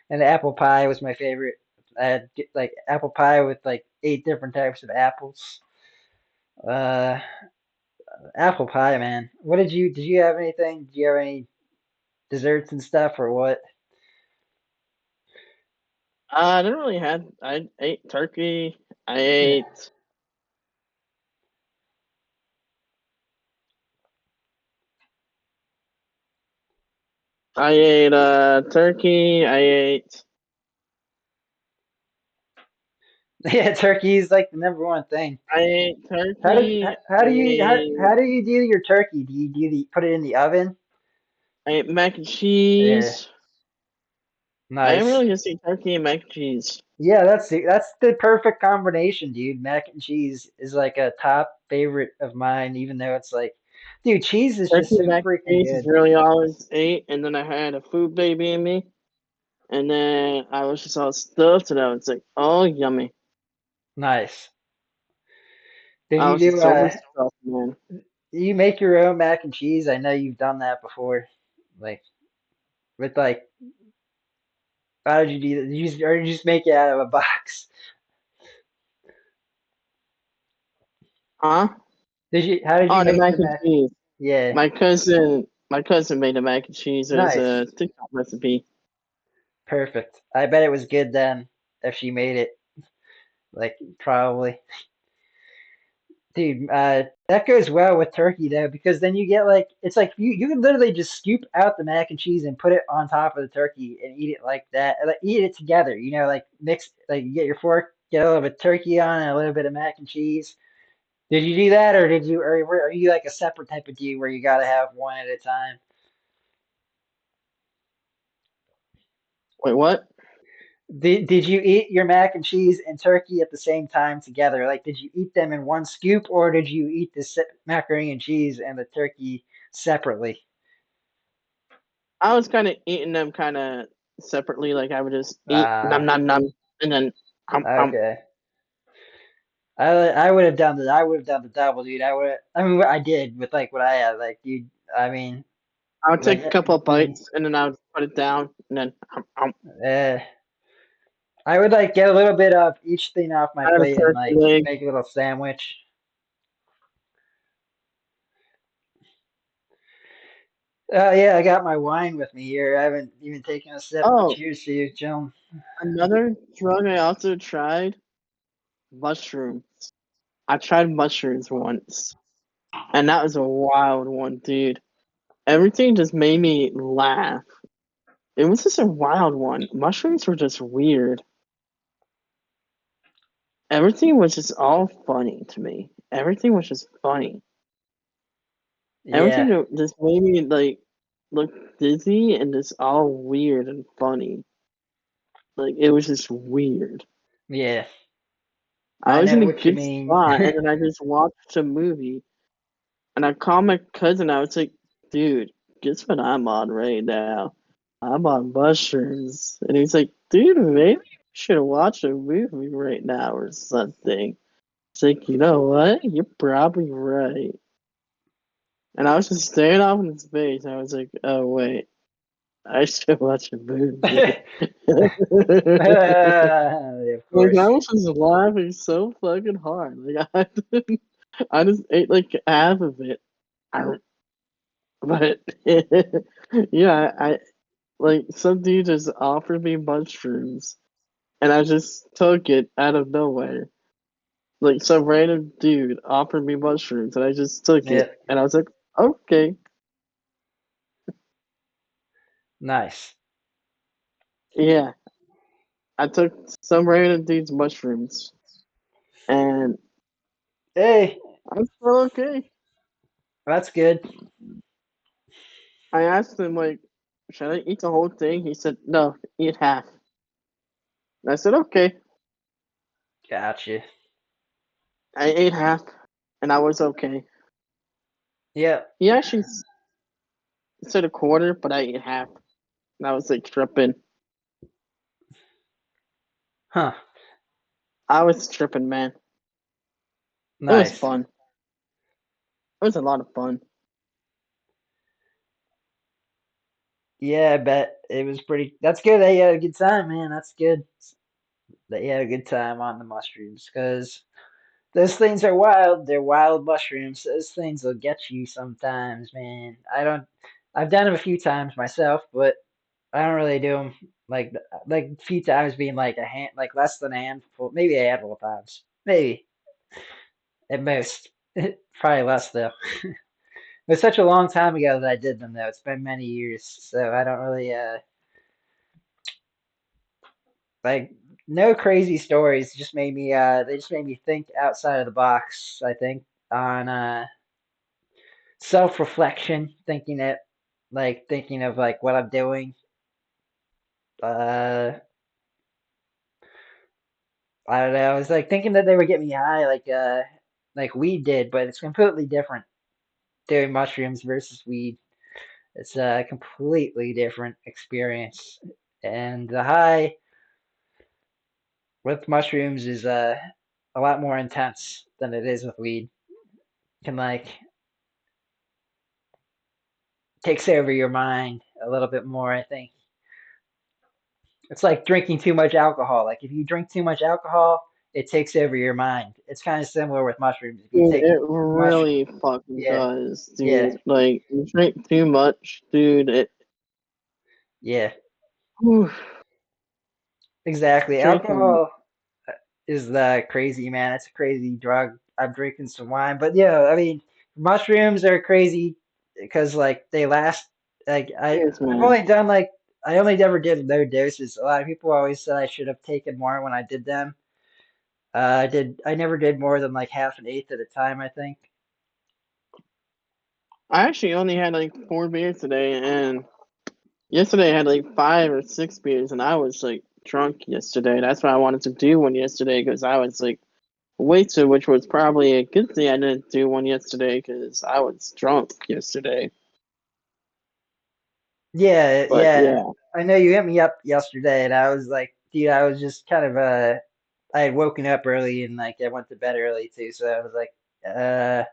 And apple pie was my favorite. I had like apple pie with like 8 different types of apples. Uh, Apple pie, man. What did you have anything? Did you have any desserts and stuff or what? I didn't really have. I ate turkey. I ate. I ate turkey. I ate. Yeah, turkey is like the number one thing. I ate How did turkey. I how ate. do you do your turkey? Do you put it in the oven? I ate mac and Yeah, cheese. I am nice. really gonna say turkey and mac and cheese. Yeah, that's the perfect combination, dude. Mac and cheese is like a top favorite of mine, even though it's like, dude, cheese is just Turkey and so mac freaking and cheese is good. really all I ate, and then I had a food baby in me, and then I was just all stuffed, and I was like, oh, yummy. Nice. Did I you was do just overstuffed, man. you make your own mac and cheese? I know you've done that before. Like with like how did you do that? Or did you just make it out of a box? Huh? Did you how did you Oh, the make mac the and mac? cheese. Yeah, My cousin made the mac and cheese. It was nice. a TikTok recipe. Perfect. I bet it was good then if she made it. Like probably. Dude, that goes well with turkey though, because then you get like it's like you can literally just scoop out the mac and cheese and put it on top of the turkey and eat it like that. Like, eat it together, like mix like you get your fork, get a little bit of turkey on and a little bit of mac and cheese. Did you do that, or are you like a separate type of dude where you gotta have one at a time? Wait, what? Did you eat your mac and cheese and turkey at the same time together? Like, did you eat them in one scoop, or did you eat the macaroni and cheese and the turkey separately? I was kind of eating them kind of separately. Like I would just eat nom Ah, nom nom, and then okay. I would have done the I would have done the double, dude. I mean, I did with like what I had, like, dude. I mean, I would like, take a couple of mm, bites, and then I would put it down, and then eh, I would like get a little bit of each thing off my I have a plate and turkey like leg. make a little sandwich. Yeah, I got my wine with me here. I haven't even taken a sip. Oh, Cheers to you, Joan. another drug I also tried: mushrooms. I tried mushrooms once, and that was a wild one, dude. Everything just made me laugh. It was just a wild one. Mushrooms were just weird. Everything was just all funny to me. Everything was just funny. Everything Yeah, just made me like look dizzy and just all weird and funny. Like it was just weird. yeah. I I was in know a what you good mean. spot, and then I just watched a movie, and I called my cousin. I was like, "Dude, guess what I'm on right now? I'm on mushrooms." And he's like, "Dude, maybe you should watch a movie right now or something." It's like, you know what? You're probably right. And I was just staring off in space. I was like, "Oh wait, I should watch a movie." Of Like I course. was just laughing so fucking hard. Like I just ate like half of it. I, but yeah, I like some dude just offered me mushrooms, and I just took it out of nowhere. Like some random dude offered me mushrooms, and I just took Yeah, it, and I was like, okay, nice. yeah. I took some random dude's mushrooms, and Hey, I'm still okay. that's good. I asked him like, should I eat the whole thing? He said, no, eat half. And I said, okay. Gotcha. I ate half, and I was okay. Yep. He actually said a quarter, but I ate half, and I was like tripping. Huh. I was tripping, man. It was Nice. fun. It was a lot of fun. Yeah, I bet it was pretty. That's good that you had a good time, man. That's good that you had a good time on the mushrooms because those things are wild. They're wild mushrooms. Those things will get you sometimes, man. I don't. I've done them a few times myself, but I don't really do them like a few times being like a hand, like less than a handful, maybe a handful of times, maybe at most. Probably less though. It was such a long time ago that I did them though. It's been many years, so I don't really like no crazy stories. Just made me they just made me think outside of the box, I think, on self-reflection, thinking of like what I'm doing. Uh I don't know. I was like thinking that they would get me high like weed did, but it's completely different doing mushrooms versus weed. It's a completely different experience. And the high with mushrooms is a lot more intense than it is with weed. Can like takes over your mind a little bit more, I think. It's like drinking too much alcohol. Like if you drink too much alcohol, it takes over your mind. It's kind of similar with mushrooms. If you Dude, take it mushroom, really fucking yeah, does, yeah, dude. Like, you drink too much, dude. yeah, Whew, exactly. drinking. Alcohol is the crazy man. It's a crazy drug. I'm drinking some wine, but yeah, I mean, mushrooms are crazy because like they last. Like Yes, I've man. only done like I only ever did low doses. A lot of people always said I should have taken more when I did them. I did. I never did more than like half an eighth at a time, I think. I actually only had like 4 beers today, and yesterday I had like 5 or 6 beers, and I was like drunk yesterday. That's why I wanted to do one yesterday because I was like wasted, which was probably a good thing I didn't do one yesterday because I was drunk yesterday. Yeah, But yeah. yeah, I know you hit me up yesterday, and I was like, dude, I was just kind of I had woken up early and like I went to bed early too, so I was like, and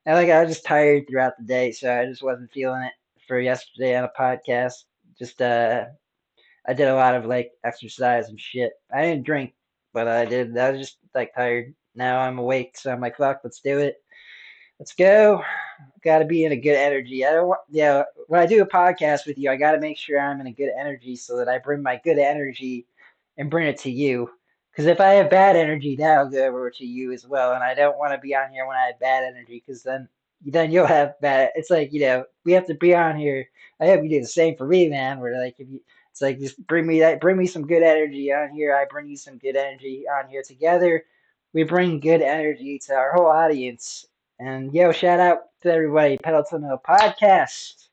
like I was just tired throughout the day, so I just wasn't feeling it for yesterday on a podcast. Just I did a lot of like exercise and shit. I didn't drink, but I did. I was just like tired. Now I'm awake, so I'm like, fuck, let's do it. Let's go. Got to be in a good energy. I don't want, yeah. When I do a podcast with you, I got to make sure I'm in a good energy so that I bring my good energy and bring it to you. Because if I have bad energy, that'll go over to you as well. And I don't want to be on here when I have bad energy because then you'll have bad. It's like we have to be on here. I hope you do the same for me, man. Where like if you, it's like just bring me some good energy on here. I bring you some good energy on here together. We bring good energy to our whole audience. And yo, shout out to everybody, Pedal to the Mill Podcast.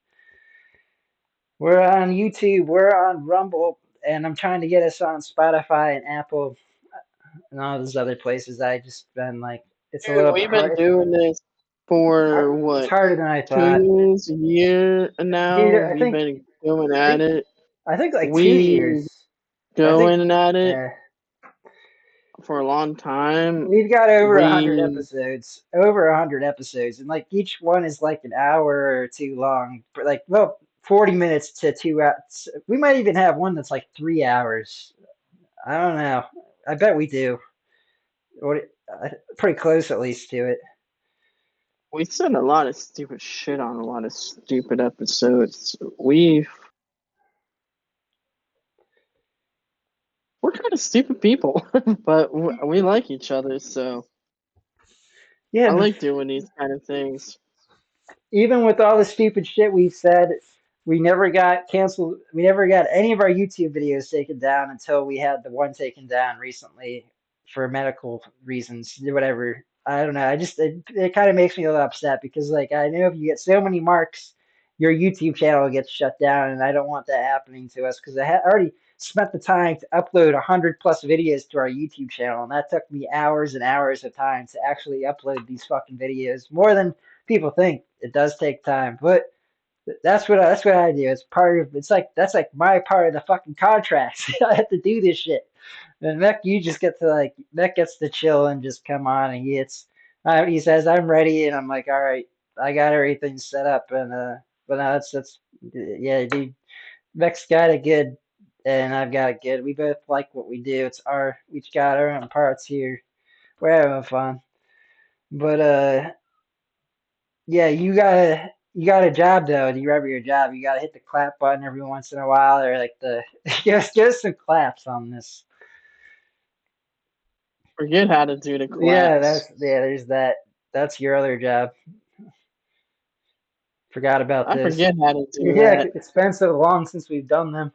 We're on YouTube, we're on Rumble, and I'm trying to get us on Spotify and Apple and all those other places. I just been like, it's a dude, little bit we've been hard. doing this for It's what, harder than I two thought, years, a year dude. now. We've been going I at think, it. I think like 2 years. We I think going at it uh, for a long time. we've got over 100 We episodes, over 100 episodes, and like each one is like an hour or two long, but like 40 minutes to 2 hours. We might even have one that's like 3 hours. I don't know. I bet we do. Pretty close at least to it. we said a lot of stupid shit on a lot of stupid episodes. We're kind of stupid people, but we like each other, so Yeah, I but like doing these kind of things. even with all the stupid shit we've said, we never got canceled. We never got any of our YouTube videos taken down until we had the one taken down recently for medical reasons, whatever. I don't know. It kind of makes me a little upset because like I know if you get so many marks, your YouTube channel gets shut down, and I don't want that happening to us because already spent the time to upload 100+ videos to our YouTube channel, and that took me hours and hours of time to actually upload these fucking videos. More than people think. It does take time, but that's what I do. It's part of it's like that's like my part of the fucking contract. I have to do this shit. And Meck, you just get to like Meck gets to chill and just come on, and he says I'm ready, and I'm like, all right, I got everything set up, and but no, that's yeah, dude. Meck's got it good, and I've got it good. We both like what we do. We each got our own parts here. We're having fun, but yeah, you got a job though. Do you remember your job? You gotta hit the clap button every once in a while, or like the give us some claps on this. Forget how to do the Yeah, claps. there's that. That's your other job. Forgot about I this. forget how to do Yeah, that. it's been so long since we've done them.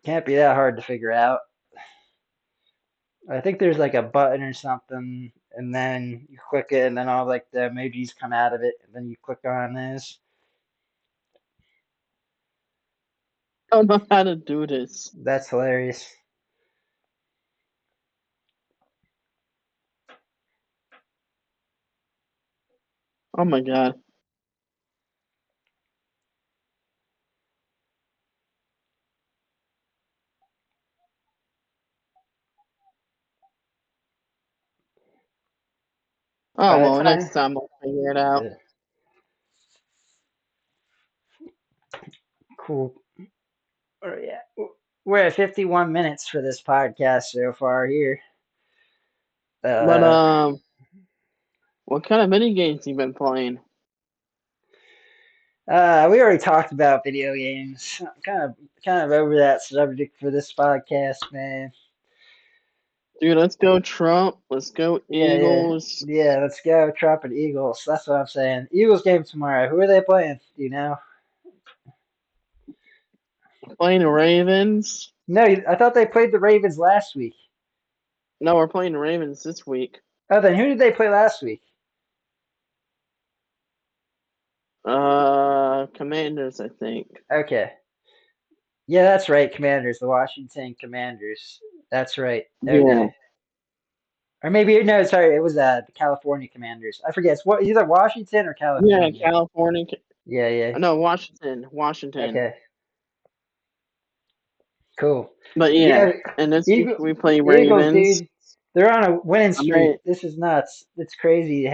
Can't be that hard to figure out. I think there's like a button or something, and then you click it, and then all like the emojis come out of it, and then you click on this. I don't know how to do this. That's hilarious. Oh my god. Oh By the well, time, next time I'll figure it out. uh, cool. Yeah, we're at 51 minutes for this podcast so far here. But Uh, what kind of mini games you been playing? we already talked about video games. Kind of over that subject for this podcast, man. Dude, let's go Trump. Let's go Yeah, yeah, Eagles. yeah. Let's go, Trump and Eagles. That's what I'm saying. Eagles game tomorrow. Who are they playing? Do you know? Playing the Ravens. No, I thought they played the Ravens last week. No, we're playing the Ravens this week. Oh, then who did they play last week? Commanders, I think. Okay. Yeah, that's right. Commanders, the Washington Commanders. That's right. Yeah. Okay. Or maybe no, sorry, it was the California Commanders. I forget. It's what either Washington or Yeah, California. California. Yeah, yeah. No, Washington. Washington. Okay, cool. But yeah, Yeah, and this week Eagle, we play Eagles, Ravens. dude. They're on a winning I might streak. This is nuts. It's crazy.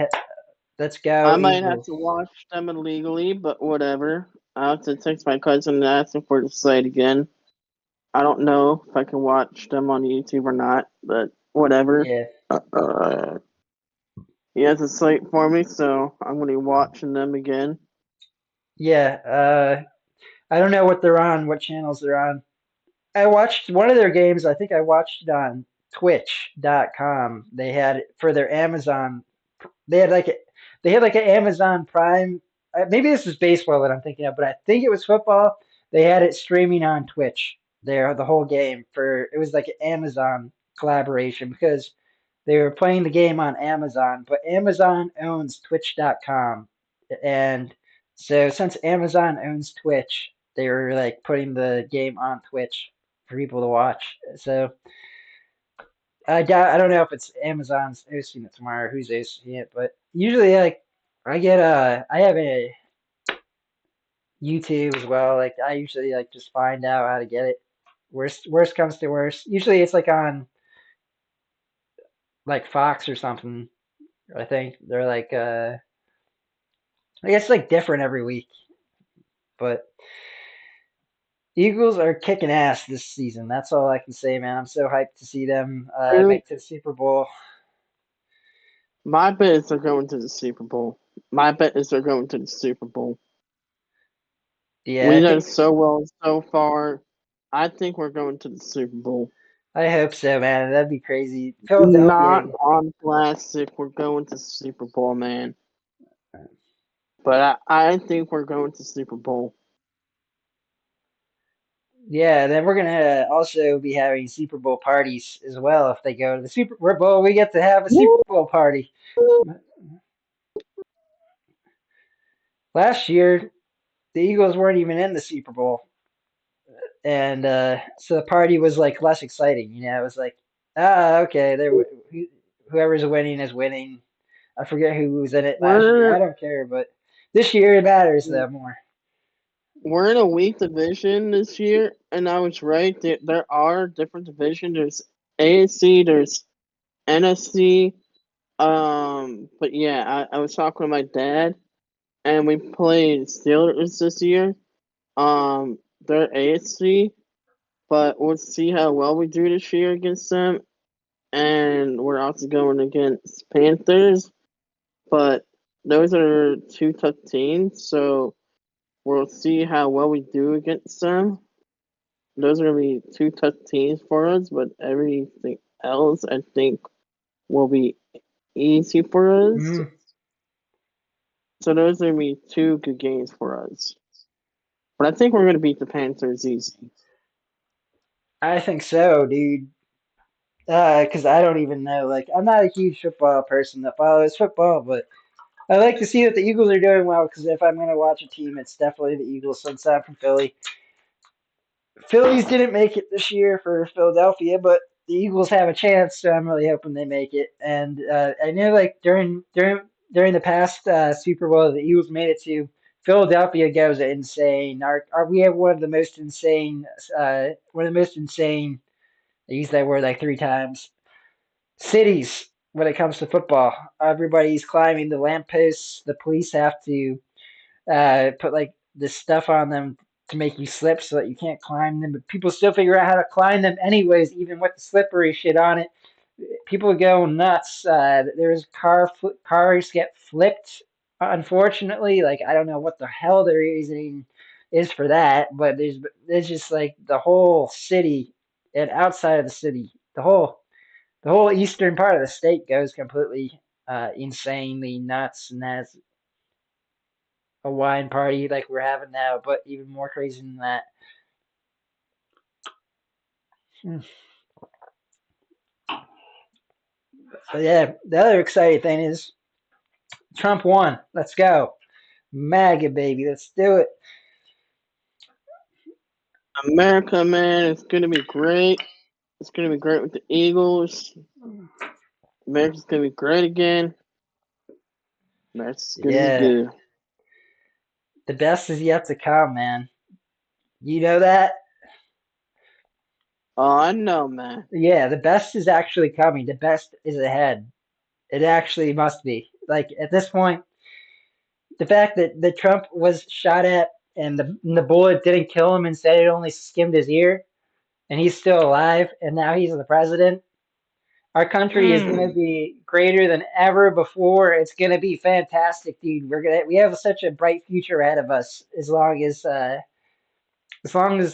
Let's go, I might have Eagles. to watch them illegally, but whatever. I have to text my cousin and ask him for the site again. I don't know if I can watch them on YouTube or not, but whatever. Yeah, He has a site for me, so I'm gonna be watching them again. yeah. I don't know what they're on, what channels they're on. I watched one of their games. I think I watched it on Twitch.com. They had it for their Amazon. They had like a, they had like an Amazon Prime. Maybe this is baseball that I'm thinking of, but I think it was football. They had it streaming on Twitch. There, the whole game for it was like an Amazon collaboration because they were playing the game on Amazon, but Amazon owns Twitch.com, and so since Amazon owns Twitch, they were like putting the game on Twitch for people to watch. So I don't know if it's Amazon's hosting it tomorrow, who's hosting it, but usually like I have a YouTube as well. Like I usually like just find out how to get it. Worst comes to worst. Usually it's like on like Fox or something. I think they're like I guess like different every week. But Eagles are kicking ass this season. That's all I can say, man. I'm so hyped to see them Dude, make it to the Super Bowl. my bet is they're going to the Super Bowl. My bet is they're going to the Super Bowl. Yeah, We I done think so well so far. I think we're going to the Super Bowl. I hope so, man. That'd be crazy. Not Philadelphia. on plastic. We're going to Super Bowl, man. But I think we're going to Super Bowl. Yeah, then we're gonna also be having Super Bowl parties as well. If they go to the Super Bowl, we get to have a Super Woo! Bowl party. Last year, the Eagles weren't even in the Super Bowl, and so the party was like less exciting. It was like, okay, whoever's winning is winning. I forget who was in it last year. We're I don't care, but this year it matters though more. we're in a weak division this year, and I was right. There are different divisions. There's AFC, there's NFC. But yeah, I was talking to my dad, and we played Steelers this year. They're AFC, but we'll see how well we do this year against them. And we're also going against Panthers, but those are two tough teams, so we'll see how well we do against them. Those are going to be two tough teams for us, but everything else I think will be easy for us. Mm, So those are going to be two good games for us. But I think we're going to beat the Panthers easy. I think so, dude. Because I don't even know. Like, I'm not a huge football person that follows football, but I like to see that the Eagles are doing well. Because if I'm gonna watch a team, it's definitely the Eagles. Since I'm from Philly, Phillies didn't make it this year for Philadelphia, but the Eagles have a chance, so I'm really hoping they make it. And I know, like during the past Super Bowl, the Eagles made it to. Philadelphia goes insane. We have one of the most insane, one of the most insane. I used that word like three times. Cities when it comes to football. Everybody's climbing the lampposts. The police have to put like this stuff on them to make you slip so that you can't climb them. But people still figure out how to climb them anyways, even with the slippery shit on it. People go nuts. There's cars get flipped. Unfortunately, like I don't know what the hell the reasoning is for that, but there's just like the whole city and outside of the city, the whole eastern part of the state goes completely insanely nuts, and that's a wine party like we're having now, but even more crazy than that. Hmm. But yeah, the other exciting thing is Trump won. Let's go. MAGA baby, let's do it. America, man, it's going to be great. It's going to be great with the Eagles. America's going to be great again. America's going to be Yeah, good. the best is yet to come, man. You know that? Oh, I know, man. Yeah, the best is actually coming. The best is ahead. It actually must be. Like at this point, the fact that Trump was shot at and the bullet didn't kill him, instead it only skimmed his ear, and he's still alive, and now he's the president. Our country is going to Mm. be greater than ever before. It's going to be fantastic, dude. We have such a bright future ahead of us as long as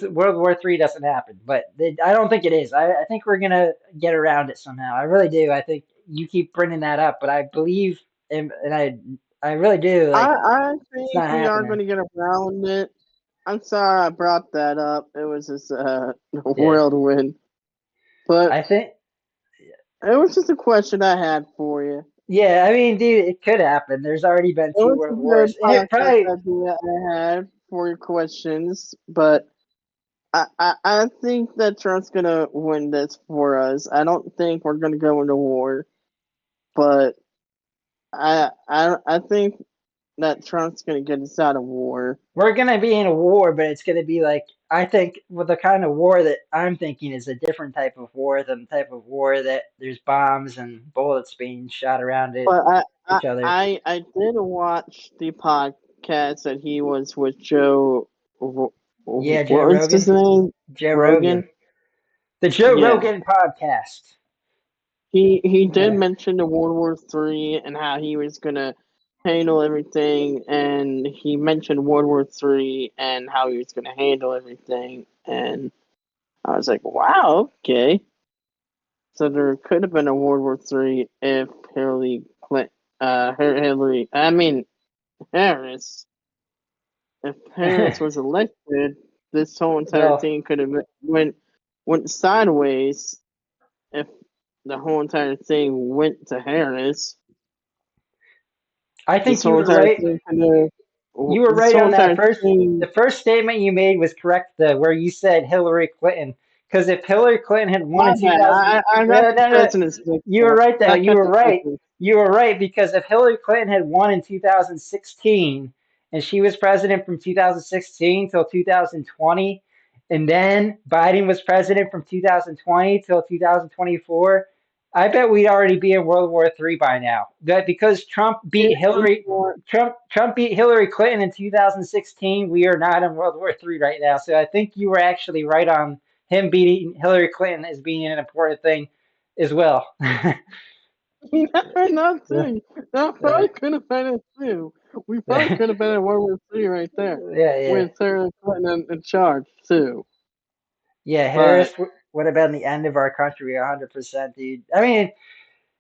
World War III doesn't happen. But I don't think it is. I think we're going to get around it somehow. I really do. I think you keep bringing that up, but I believe and I really do. Like I it's think not we are going happening. to get around it. I'm sorry I brought that up. It was just Yeah, whirlwind. But I think. it was just a question I had for you. Yeah, I mean, dude, it could happen. There's already been It two was a world good wars, and it podcast probably. idea I had for your questions, but I think that Trump's gonna win this for us. I don't think we're gonna go into war, but I think that Trump's gonna get us out of war. We're gonna be in a war, but it's gonna be like I think with the kind of war that I'm thinking is a different type of war than the type of war that there's bombs and bullets being shot around it But each other. I did watch the podcast that he was with Joe. Yeah, What Joe was his Rogan. name? Joe Rogan. Rogan. The Joe Yeah, Rogan podcast. he did Yeah. mention the World War III and how he was gonna handle everything, and he mentioned World War III and how he was gonna handle everything, and I was like, wow, okay. So there could have been a World War III if I mean Harris. If Harris was elected, this whole entire Well, thing could have went sideways. If the whole entire thing went to Harris, I this think you whole were entire right. thing could have. You were This right whole on that entire first. thing. The first statement you made was correct, though, where you said Hillary Clinton. Because if Hillary Clinton had won My in bad. 2000, I got no, the no, no, presidents mixed you were up. right though. I You got were the right. presidents. You were right because if Hillary Clinton had won in 2016 and she was president from 2016 till 2020, and then Biden was president from 2020 till 2024, I bet we'd already be in World War III by now. That because Trump beat Hillary Clinton in 2016, we are not in World War III right now. So I think you were actually right on him beating Hillary Clinton as being an important thing as well. Not Yeah, too. That yeah, probably could have been it too. We probably could have been in World War III right there yeah. with Hillary Clinton in charge too. Yeah, But Harris would have been the end of our country 100%, dude. I mean,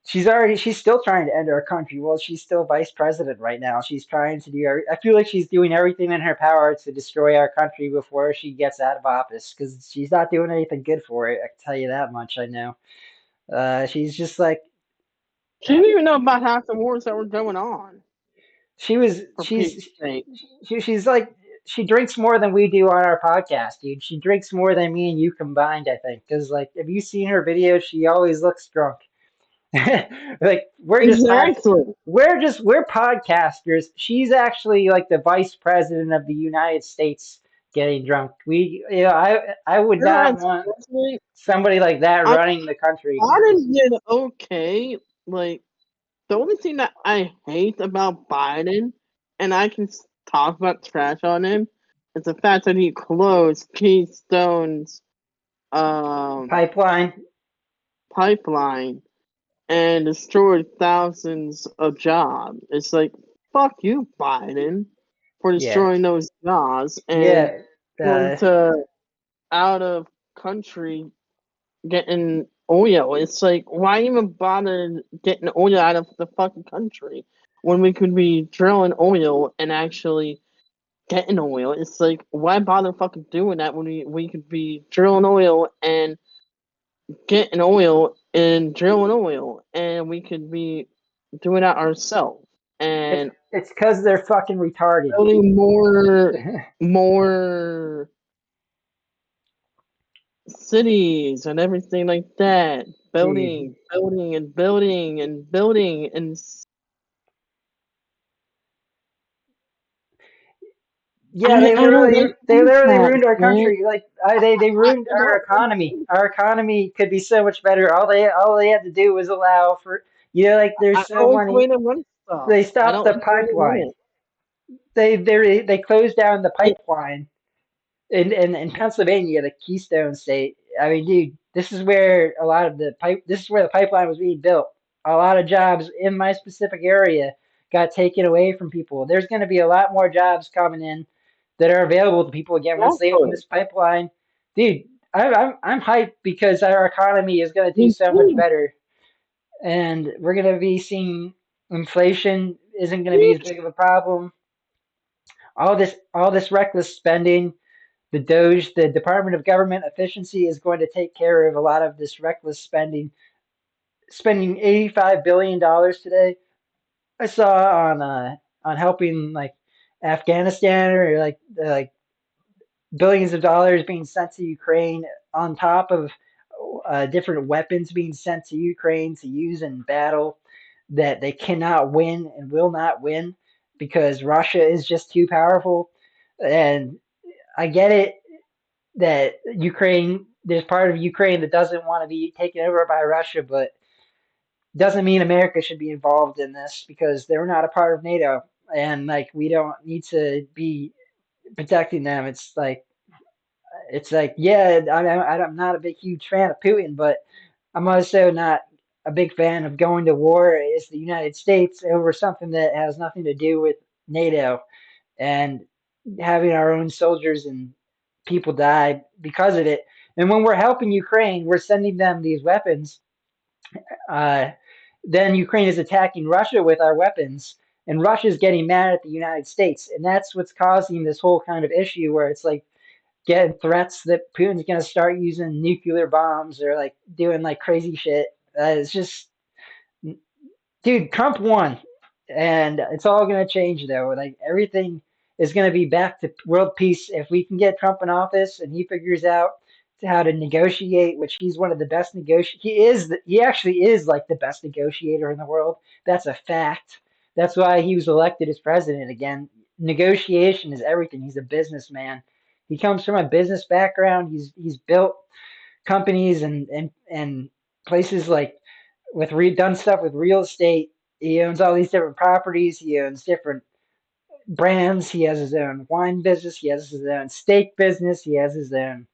she's still trying to end our country. Well, she's still vice president right now. She's trying to I feel like she's doing everything in her power to destroy our country before she gets out of office because she's not doing anything good for it. I can tell you that much. I know. She's just like, she didn't even know about half the wars that were going on. she was, For Pete's sake, she's like, she drinks more than we do on our podcast, dude. She drinks more than me and you combined, I think. Because, like, have you seen her videos? She always looks drunk. Like exactly. we're podcasters. She's actually like the vice president of the United States getting drunk. I would Her not as want president, somebody like that I running the country. Biden did okay. Like the only thing that I hate about Biden, and I can talk about trash on him, is the fact that he closed Keystone's um Pipeline. pipeline and destroyed thousands of jobs. It's like, fuck you, Biden, for Yeah. destroying those jobs and Yeah. going Uh, to out of country getting oil. It's like, why even bother getting oil out of the fucking country when we could be drilling oil and actually getting oil? It's like, why bother fucking doing that when we could be drilling oil and getting oil and drilling oil, and we could be doing that ourselves it's and it's because they're fucking retarded. building more cities and everything like that. Dude. Building and building and building and Yeah, I don't they like literally that, ruined our man. country. Like they ruined I our don't like economy. that. Our economy could be so much better. All they had to do was allow for like I there's so don't like the way many. they run stuff. They I stopped don't the like the way they run pipeline. it. They closed down the Like, pipeline in Pennsylvania, the Keystone State. I mean, dude, this is where a lot of the pipe. This is where the pipeline was being built. A lot of jobs in my specific area got taken away from people. There's going to be a lot more jobs coming in that are available to people again once they open exactly. this pipeline. Dude, I'm hyped because our economy is going to do Me so much too. better, and we're going to be seeing inflation isn't going to be as Bitch. big of a problem. All this reckless spending, the Doge, the Department of Government Efficiency, is going to take care of a lot of this reckless spending. Spending $85 billion today, I saw on helping like Afghanistan, or like billions of dollars being sent to Ukraine on top of different weapons being sent to Ukraine to use in battle that they cannot win and will not win because Russia is just too powerful. And I get it that there's part of Ukraine that doesn't want to be taken over by Russia, but doesn't mean America should be involved in this because they're not a part of NATO, and like we don't need to be protecting them. It's like yeah, I'm not a big huge fan of Putin, but I'm also not a big fan of going to war as the United States over something that has nothing to do with NATO and having our own soldiers and people die because of it. And when we're helping Ukraine, we're sending them these weapons. Uh, then Ukraine is attacking Russia with our weapons, and Russia's getting mad at the United States, and that's what's causing this whole kind of issue where it's like getting threats that Putin's going to start using nuclear bombs or like doing like crazy shit. It's just, dude, Trump won, and it's all going to change though. Like everything is going to be back to world peace if we can get Trump in office and he figures out how to negotiate, which he's one of the best He is. He actually is like the best negotiator in the world. That's a fact. That's why he was elected as president again. Negotiation is everything. He's a businessman. He comes from a business background. He's built companies and places like done stuff with real estate. He owns all these different properties. He owns different brands. He has his own wine business. He has his own steak business. He has his own.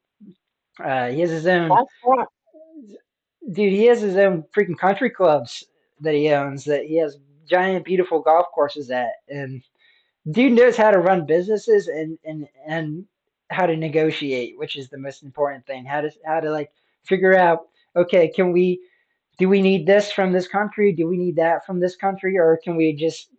He has his own. That's what. Dude, he has his own freaking country clubs that he owns. That he has giant, beautiful golf courses at, and dude knows how to run businesses and how to negotiate, which is the most important thing. How to like figure out. Okay, can we do we need this from this country? Do we need that from this country? Or can we just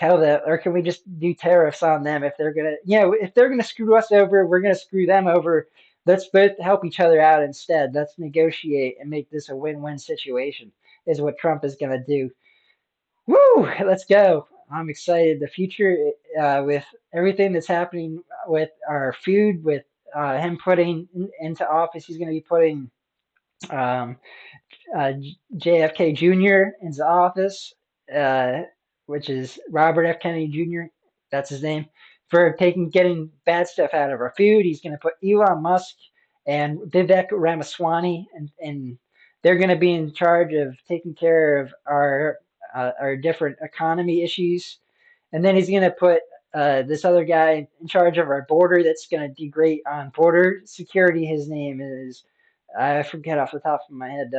tell them, or can we just do tariffs on them if they're gonna, if they're gonna screw us over, we're gonna screw them over. Let's both help each other out instead. Let's negotiate and make this a win-win situation. Is what Trump is gonna do. Woo! Let's go. I'm excited. The future, with everything that's happening with our food, with him putting into office, he's going to be putting um, JFK Jr. into office, uh, which is Robert F. Kennedy Jr. That's his name, for getting bad stuff out of our food. He's going to put Elon Musk and Vivek Ramaswamy, and they're going to be in charge of taking care of our different economy issues. And then he's going to put this other guy in charge of our border that's going to do great on border security. His name is, I forget off the top of my head,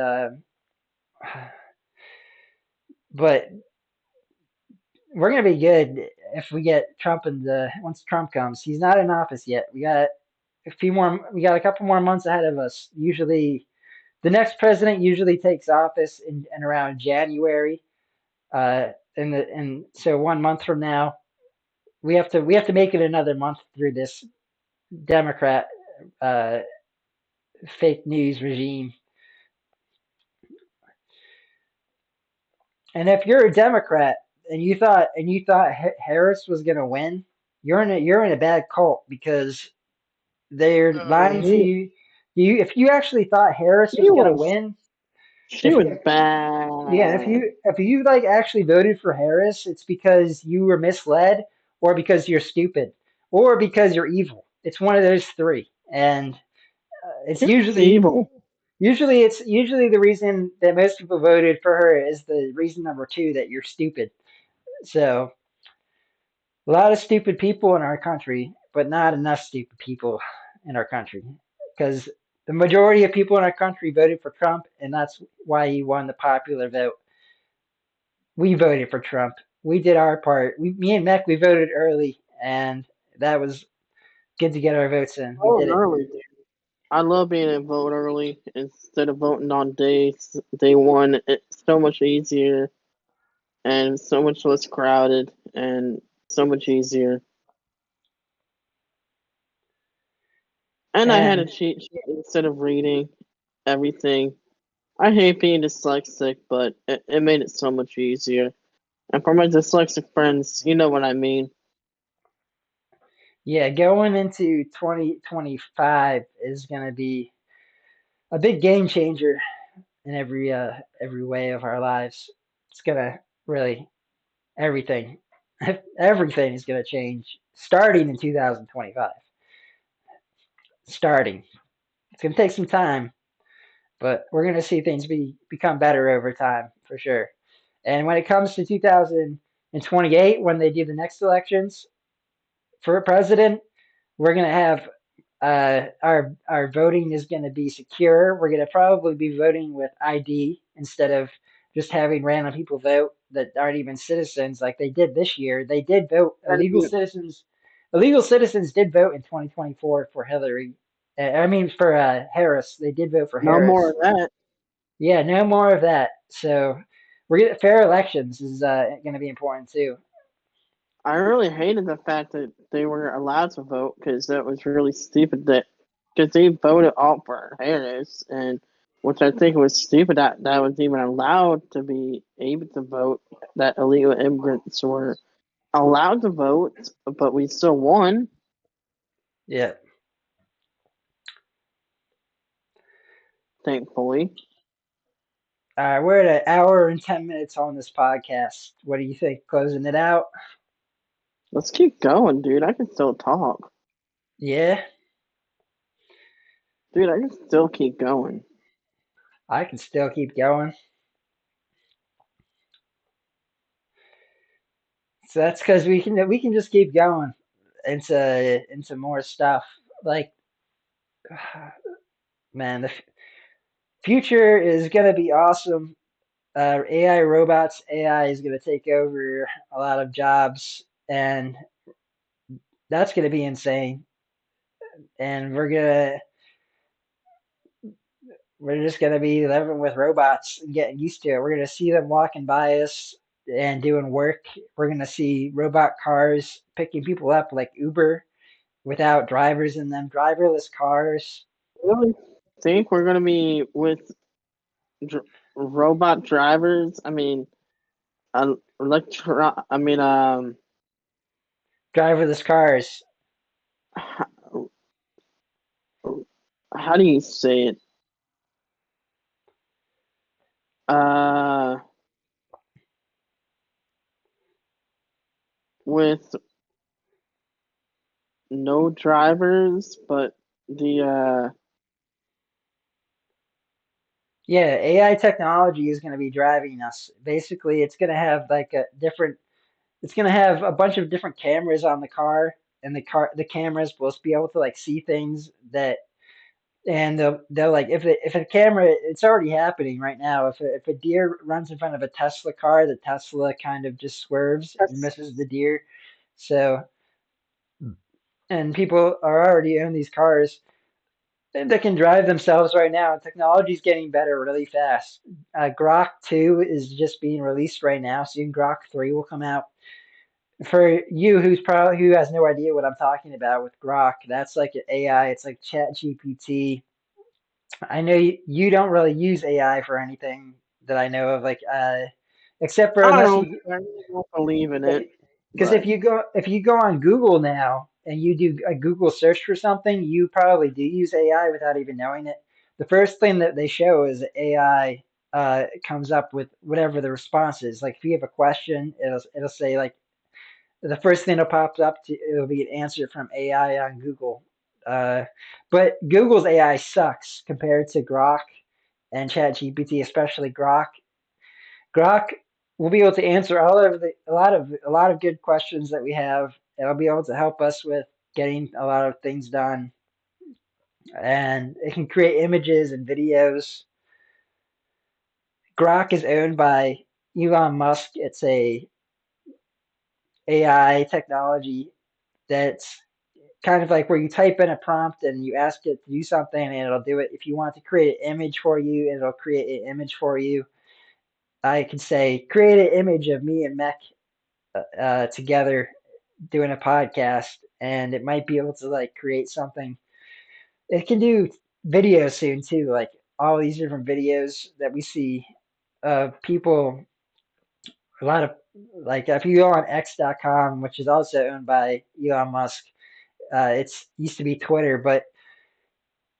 but we're going to be good if we get Trump in once Trump comes. He's not in office yet. We got a couple more months ahead of us. Usually, the next president usually takes office in around January. And so 1 month from now, we have to make it another month through this Democrat uh, fake news regime. And if you're a Democrat and you thought Harris was going to win, you're in a bad cult because they're lying to He, you. If you actually thought Harris he was going to was. win, She if was yeah, if bad. you like actually voted for Harris, it's because you were misled, or because you're stupid, or because you're evil. It's one of those three, and it's She was evil. usually the reason that most people voted for her is the reason number two, that you're stupid. So a lot of stupid people in our country, but not enough stupid people in our country, because the majority of people in our country voted for Trump, and that's why he won the popular vote. We voted for Trump. We did our part. Me and Meck, we voted early, and that was good to get our votes in. We Voting did it. early, dude. I love being able to vote early instead of voting on day one. It's so much easier and so much less crowded and so much easier. And I had a And cheat sheet instead of reading everything. I hate being dyslexic, but it made it so much easier. And for my dyslexic friends, you know what I mean. yeah, going into 2025 is going to be a big game changer in every way of our lives. It's gonna really everything everything is gonna change starting in 2025. Starting, it's gonna take some time, but we're gonna see things become better over time for sure. And when it comes to 2028, when they do the next elections for president, we're gonna have our voting is going to be secure. We're going to probably be voting with ID instead of just having random people vote that aren't even citizens like they did this year. They did vote. And Illegal citizens did vote in 2024 for Hillary. I mean for Harris. They did vote for no more Harris. of that. Yeah, no more of that. So we're gonna, fair elections is going to be important too. I really hated the fact that they were allowed to vote because that was really stupid. That because they voted all for Harris, and which I think was stupid that was even allowed to be able to vote. That illegal immigrants were allowed to vote, but we still won. Yeah. Thankfully, We're at an hour and 10 minutes on this podcast. What do you think? Closing it out? let's keep going, dude. I can still talk, Yeah, dude. I can still keep going. I can still keep going. So that's because we can just keep going into more stuff. Like, man, the future is gonna be awesome. AI robots, AI is gonna take over a lot of jobs, and that's gonna be insane. And we're just gonna be living with robots and getting used to it. We're gonna see them walking by us and doing work. We're gonna see robot cars picking people up like Uber without drivers in them, driverless cars. Really think we're gonna be with dr- robot drivers? I mean, electro. I mean, Driverless cars. how, how do you say it? Uh, with no drivers, but the Yeah, AI technology is going to be driving us. Basically, it's going to have it's going to have a bunch of different cameras on the car, and the cameras will be able to like see things that, and they'll like if a camera, it's already happening right now. If a deer runs in front of a Tesla car, the Tesla kind of just swerves and Yes. misses the deer. So, and people are already own these cars that can drive themselves right now. Technology is getting better really fast. Grok 2 is just being released right now. Soon Grok 3 will come out. For you who has no idea what I'm talking about with Grok, that's like an AI. It's like Chat GPT. I know you don't really use AI for anything that I know of, like except for I unless don't. you I really don't believe in if it, because but if you go on Google now and you do a Google search for something, you probably do use AI without even knowing it. The first thing that they show is that AI comes up with whatever the response is. Like if you have a question, it'll say like the first thing that pops up it'll be an answer from AI on Google. Uh, but Google's AI sucks compared to Grok and ChatGPT, especially Grok. Grok will be able to answer all of a lot of good questions that we have. It'll be able to help us with getting a lot of things done, and it can create images and videos. Grok is owned by Elon Musk. It's a AI technology that's kind of like where you type in a prompt and you ask it to do something and it'll do it. If you want to create an image for you, it'll create an image for you. I can say create an image of me and Meck together doing a podcast, and it might be able to like create something. It can do video soon too, like all these different videos that we see of people. A lot of like if you go on X.com, which is also owned by Elon Musk, it's used to be Twitter, but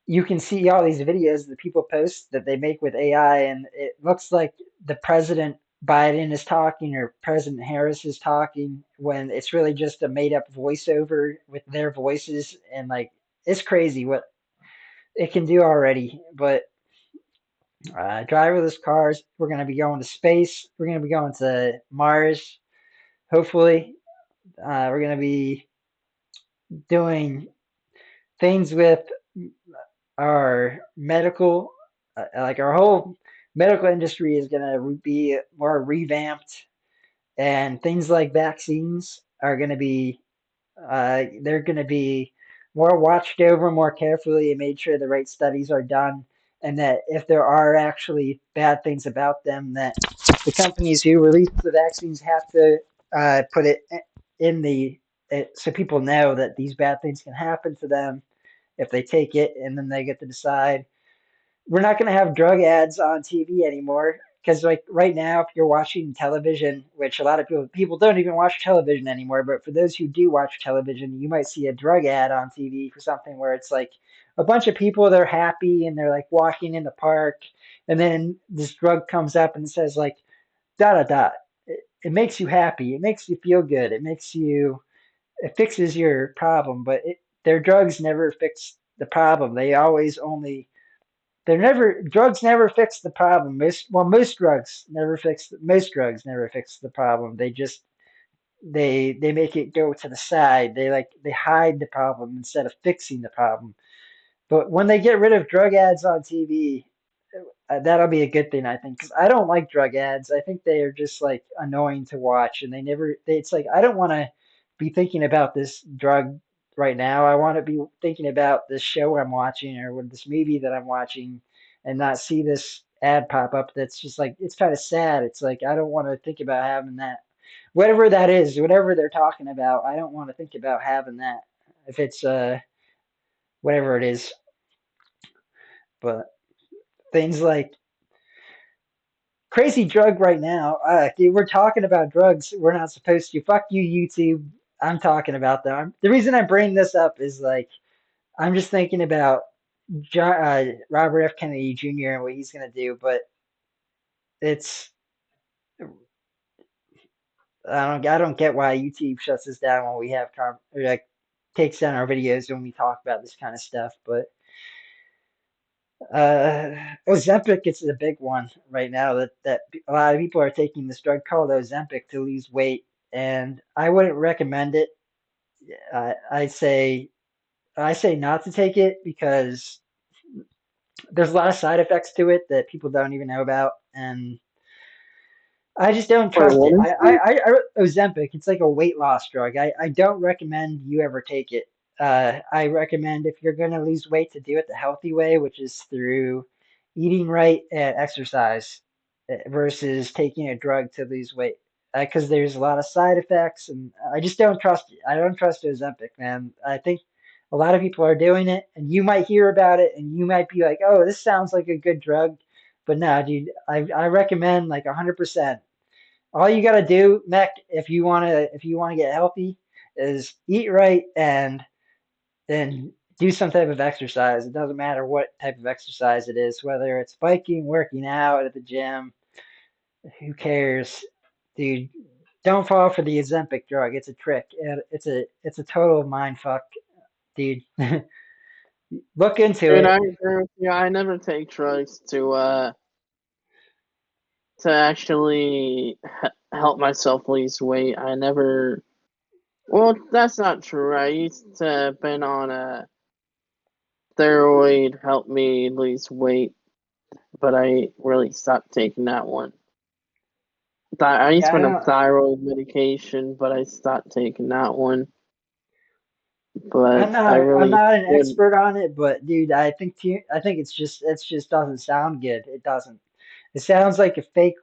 you can see all these videos that people post that they make with AI, and it looks like the president Biden is talking or President Harris is talking when it's really just a made up voiceover with their voices. And like, it's crazy what it can do already. But driverless cars, we're going to be going to space, we're going to be going to Mars, hopefully. We're going to be doing things with our medical, like our whole medical industry is going to be more revamped, and things like vaccines are going to be, they're going to be more watched over more carefully and made sure the right studies are done. and that if there are actually bad things about them, that the companies who release the vaccines have to put it in so people know that these bad things can happen to them if they take it, and then they get to decide. We're not going to have drug ads on TV anymore because, like, right now, if you're watching television, which a lot of people don't even watch television anymore, but for those who do watch television, you might see a drug ad on TV for something where it's like a bunch of people, they're happy and they're like walking in the park, and then this drug comes up and says like da da da. It makes you happy. It makes you feel good. It fixes your problem, but their drugs never fix the problem. Drugs never fix the problem. Most drugs never fix the problem. They make it go to the side. They hide the problem instead of fixing the problem. But when they get rid of drug ads on TV, that'll be a good thing, I think, because I don't like drug ads. I think they are just like annoying to watch, and it's like I don't want to be thinking about this drug right now. I want to be thinking about this show I'm watching or this movie that I'm watching, and not see this ad pop up. That's just like it's kind of sad. It's like I don't want to think about having that, whatever that is, whatever they're talking about. I don't want to think about having that if it's whatever it is, but things like crazy drug right now. Dude, we're talking about drugs. We're not supposed to. Fuck you, YouTube. I'm talking about them. The reason I bring this up is like I'm just thinking about Robert F. Kennedy Jr. and what he's gonna do. But it's I don't get why YouTube shuts us down when we have or like takes down our videos when we talk about this kind of stuff. But Uh, Ozempic is a big one right now that a lot of people are taking this drug called Ozempic to lose weight, and I wouldn't recommend it. I say not to take it because there's a lot of side effects to it that people don't even know about, and I just don't Wait, trust what it. is it? Ozempic, it's like a weight loss drug. I don't recommend you ever take it. I recommend if you're going to lose weight to do it the healthy way, which is through eating right and exercise versus taking a drug to lose weight. Because there's a lot of side effects, and I just don't trust it. I don't trust Ozempic, man. I think a lot of people are doing it, and you might hear about it, and you might be like, "Oh, this sounds like a good drug," but no, dude. I recommend like 100%. All you gotta do, Meck, if you wanna get healthy, is eat right and then do some type of exercise. It doesn't matter what type of exercise it is, whether it's biking, working out at the gym. Who cares, dude? Don't fall for the Ozempic drug. It's a trick. It's a total mind fuck, dude. Look into Dude, it. I agree with you. I never take drugs to actually help myself lose weight. I never. Well, that's not true. I used to been on a steroid help me lose weight, but I really stopped taking that one. I used Yeah, to I been on don't. thyroid medication, but I stopped taking that one. But I'm I not. I'm really not an would. expert on it, but dude, I think it just doesn't sound good. It doesn't. It sounds like a fake.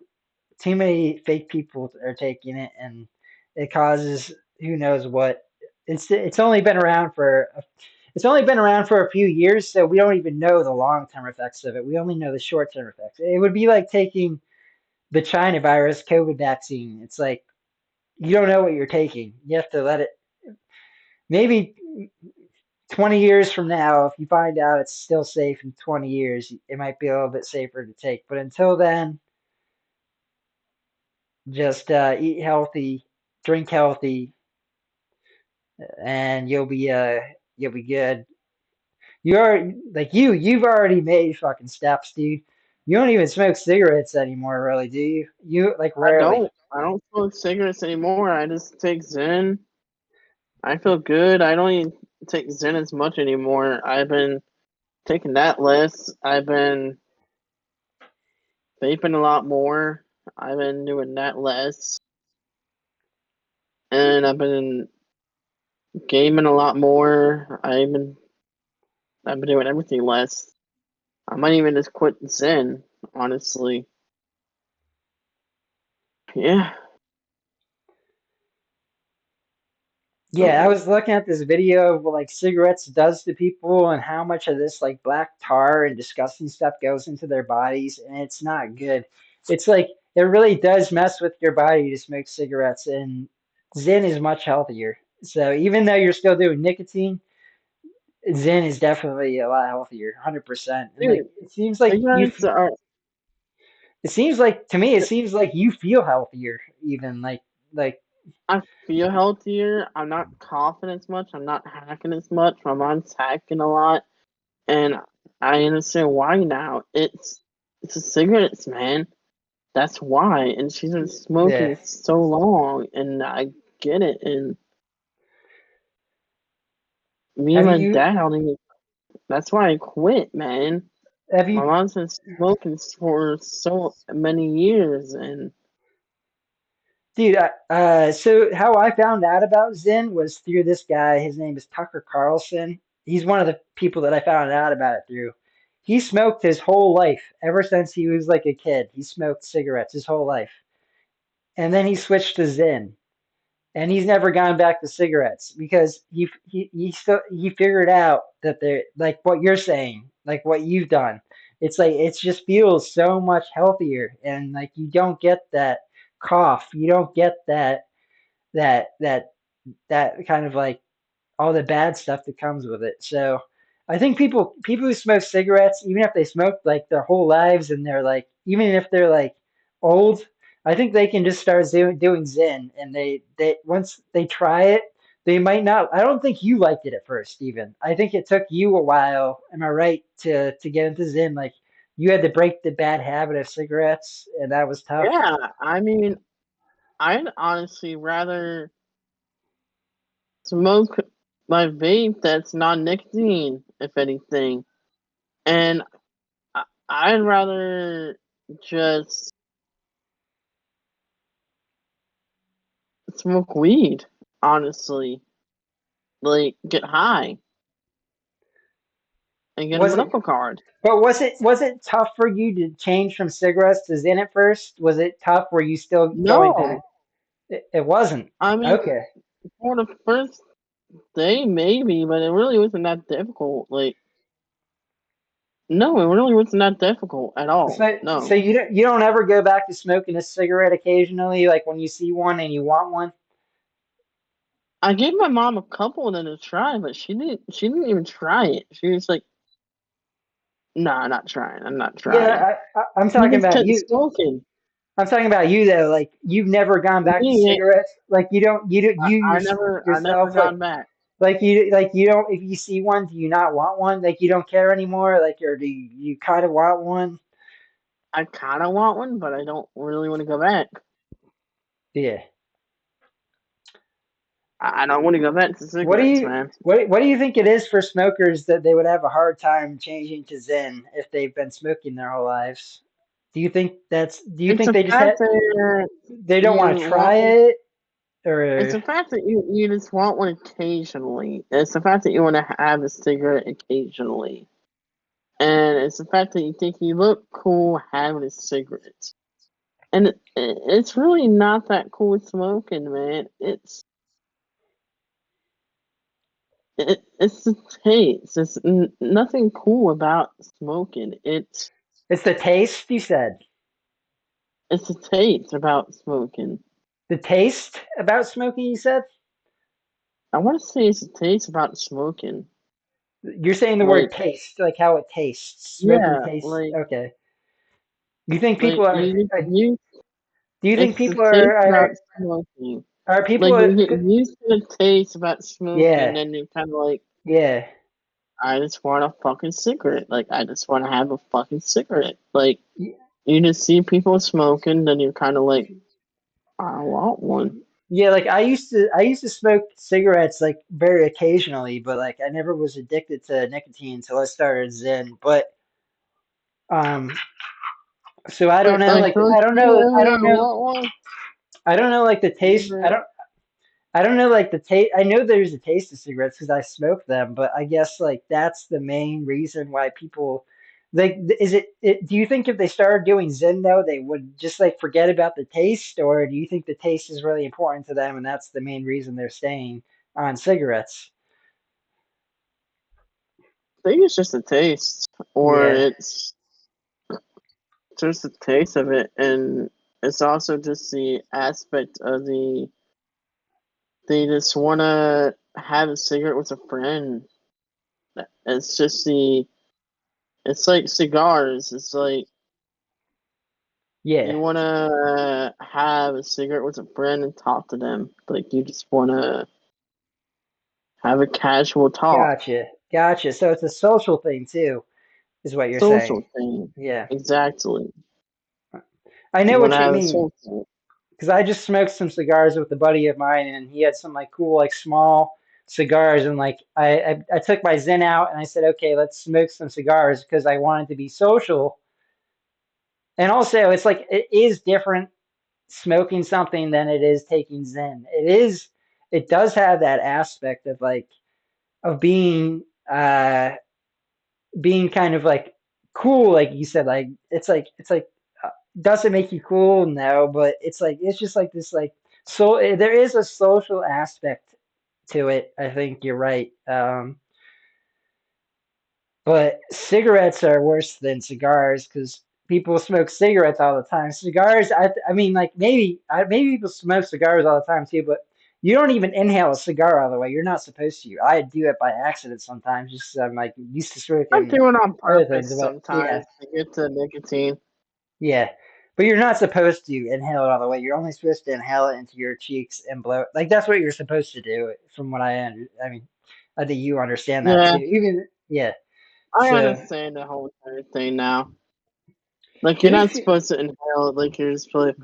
Too many fake people are taking it, and it causes who knows what. It's only been around for a few years, so we don't even know the long term effects of it. We only know the short term effects. It would be like taking the China virus COVID vaccine. It's like you don't know what you're taking. You have to let it. Maybe 20 years from now, if you find out it's still safe in 20 years, it might be a little bit safer to take. But until then, just eat healthy, drink healthy, and you'll be good. You've already made fucking steps, dude. You don't even smoke cigarettes anymore, really, do you? You like I rarely. don't. I don't smoke cigarettes anymore. I just take Zen. I feel good. I don't even take Zen as much anymore. I've been taking that less. I've been vaping a lot more. I've been doing that less. And I've been gaming a lot more. I've been doing everything less. I might even just quit Zen, honestly. Yeah. Yeah, I was looking at this video of what like cigarettes does to people and how much of this like black tar and disgusting stuff goes into their bodies, and it's not good. It's like it really does mess with your body to smoke cigarettes, and Zyn is much healthier. So even though you're still doing nicotine, Zyn is definitely a lot healthier, 100%. And like Dude, it seems like cigarettes are. it seems like to me it seems like you feel healthier even like I feel healthier. I'm not coughing as much. I'm not hacking as much. My mom's hacking a lot, and I understand why now. It's the cigarettes, man. That's why. And she's been yeah. smoking so long, and I get it. And me and Have my you dad, that's why I quit, man. have My you mom's been smoking for so many years, and Dude, so how I found out about Zen was through this guy. His name is Tucker Carlson. He's one of the people that I found out about it through. He smoked his whole life, ever since he was like a kid. He smoked cigarettes his whole life. And then he switched to Zen. And he's never gone back to cigarettes because he figured out that they're like what you're saying, like what you've done. It's like it just feels so much healthier, and like you don't get that cough, you don't get that that that kind of like all the bad stuff that comes with it. So I think people who smoke cigarettes, even if they smoke like their whole lives and they're like even if they're like old, I think they can just start doing Zen and they once they try it, they might not I don't think you liked it at first even. I think it took you a while, am I right, to get into Zen like you had to break the bad habit of cigarettes and that was tough. yeah, I mean, I'd honestly rather smoke my vape that's non nicotine, if anything, and I'd rather just smoke weed, honestly. Like, get high and get a Was it medical card. But was it tough for you to change from cigarettes to Zen at first? Was it tough? Were you still going No, back? It wasn't. I mean, Okay. for the first day, maybe, but it really wasn't that difficult. Like, no, it really wasn't that difficult at all. So No. you don't ever go back to smoking a cigarette occasionally, like when you see one and you want one? I gave my mom a couple of them to try, but she didn't even try it. She was like, "Nah, I'm not trying. I'm not trying." Yeah, I'm He talking just about kept you. smoking. I'm talking about you though. Like you've never gone back to Me, cigarettes. Like you don't. You do. You I never yourself. gone back. Like you don't. If you see one, do you not want one? Like you don't care anymore. Like or do you kind of want one? I kind of want one, but I don't really want to go back. Yeah. I don't want to go back to cigarettes, man. What do you think it is for smokers that they would have a hard time changing to Zen if they've been smoking their whole lives? Do you It's think the they just fact that they don't want you to try want. it It's or the fact that you just want one occasionally. It's the fact that you want to have a cigarette occasionally. And it's the fact that you think you look cool having a cigarette. And it's really not that cool smoking, man. It's the taste. It's nothing cool about smoking. it's the taste you said. It's the taste about smoking. The taste about smoking you said? I want to say it's the taste about smoking. You're saying the word Like, taste, like how it tastes. Smoking yeah, tastes. Okay. You think like people are you. do you think It's the people taste about smoking. are Like people you get used to the taste about smoking, yeah. then you're kind of like, Yeah. I just want a fucking cigarette. Like I just want to have a fucking cigarette. Like you just see people smoking, then you're kind of like, I want one. Yeah, like I used to smoke cigarettes like very occasionally, but like I never was addicted to nicotine until I started Zen. But um, so I don't Wait, know, like like don't you ever want one? I don't know like the You taste. ever, I don't know like the taste. I know there's a taste of cigarettes because I smoke them, but I guess like that's the main reason why people Like, do you think if they started doing Zen though, they would just like forget about the taste, or do you think the taste is really important to them and that's the main reason they're staying on cigarettes? I think it's just a taste, or Yeah, it's just the taste of it, and it's also just the aspect of they just want to have a cigarette with a friend. It's just it's like cigars. It's like yeah, you want to have a cigarette with a friend and talk to them. Like you just want to have a casual talk, gotcha. So it's a social thing too, is what you're saying. social thing. Yeah, Exactly. I You know want what to you have a mean. social. Because I just smoked some cigars with a buddy of mine, and he had some like cool like small cigars, and like I took my Zen out, and I said, okay, let's smoke some cigars because I wanted to be social, and also it's like it is different smoking something than it is taking Zen. It does have that aspect of like of uh being kind of like cool, like you said, like it's like does it make you cool? No, but it's like it's just like this like so there is a social aspect to it. I think you're right. But cigarettes are worse than cigars because people smoke cigarettes all the time. Cigars, I mean, like maybe people smoke cigars all the time too, but you don't even inhale a cigar all the way. You're not supposed to. I do it by accident sometimes. Just I'm like used to I smoking do it on other things, purpose but yeah, sometimes to get the nicotine. yeah. But you're not supposed to inhale it all the way. You're only supposed to inhale it into your cheeks and blow it. Like that's what you're supposed to do, from what I mean, I think you understand that too. Yeah, Even yeah. I So understand the whole entire thing now. Like you're do you not feel? supposed to inhale it. Like you're just supposed.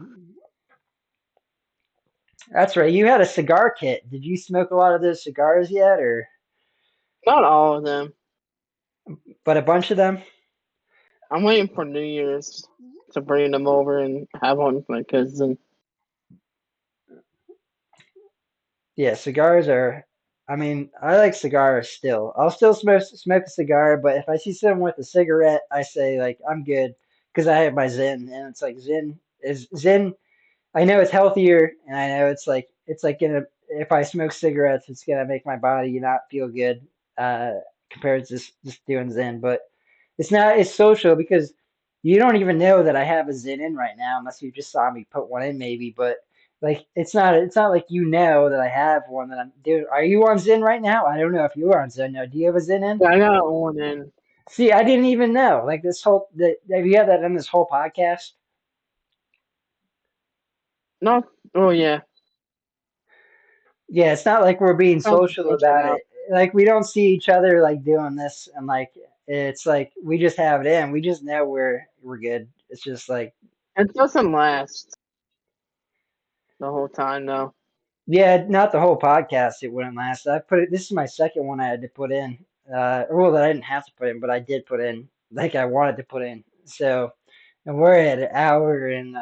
That's right. You had a cigar kit. Did you smoke a lot of those cigars yet, or Not all of them. but a bunch of them? I'm waiting for New Year's to bring them over and have one with my cousin. Yeah, cigars are. I mean, I like cigars still. I'll still smoke a cigar, but if I see someone with a cigarette, I say like I'm good because I have my Zen, and it's like Zen. I know it's healthier, and I know it's like gonna if I smoke cigarettes, it's gonna make my body not feel good compared to just doing Zen. But it's not it's social because you don't even know that I have a Zen in right now unless you just saw me put one in maybe. But like it's not like you know that I have one that I'm doing. Are you on Zen right now? I don't know if you are on Zen now. Do you have a Zen in? Yeah, I got one in. See, I didn't even know. Like have you had that in this whole podcast? No, oh yeah, Yeah, it's not like we're being sounds social social about now. it. Like we don't see each other like doing this and like it's like we just have it in. We just know we're good. It's just like It doesn't last the whole time though. yeah, not the whole podcast. It wouldn't last. I put it. This is my second one I had to put in. Well, that I didn't have to put in, but I did put in. Like I wanted to put in. So, and we're at an hour and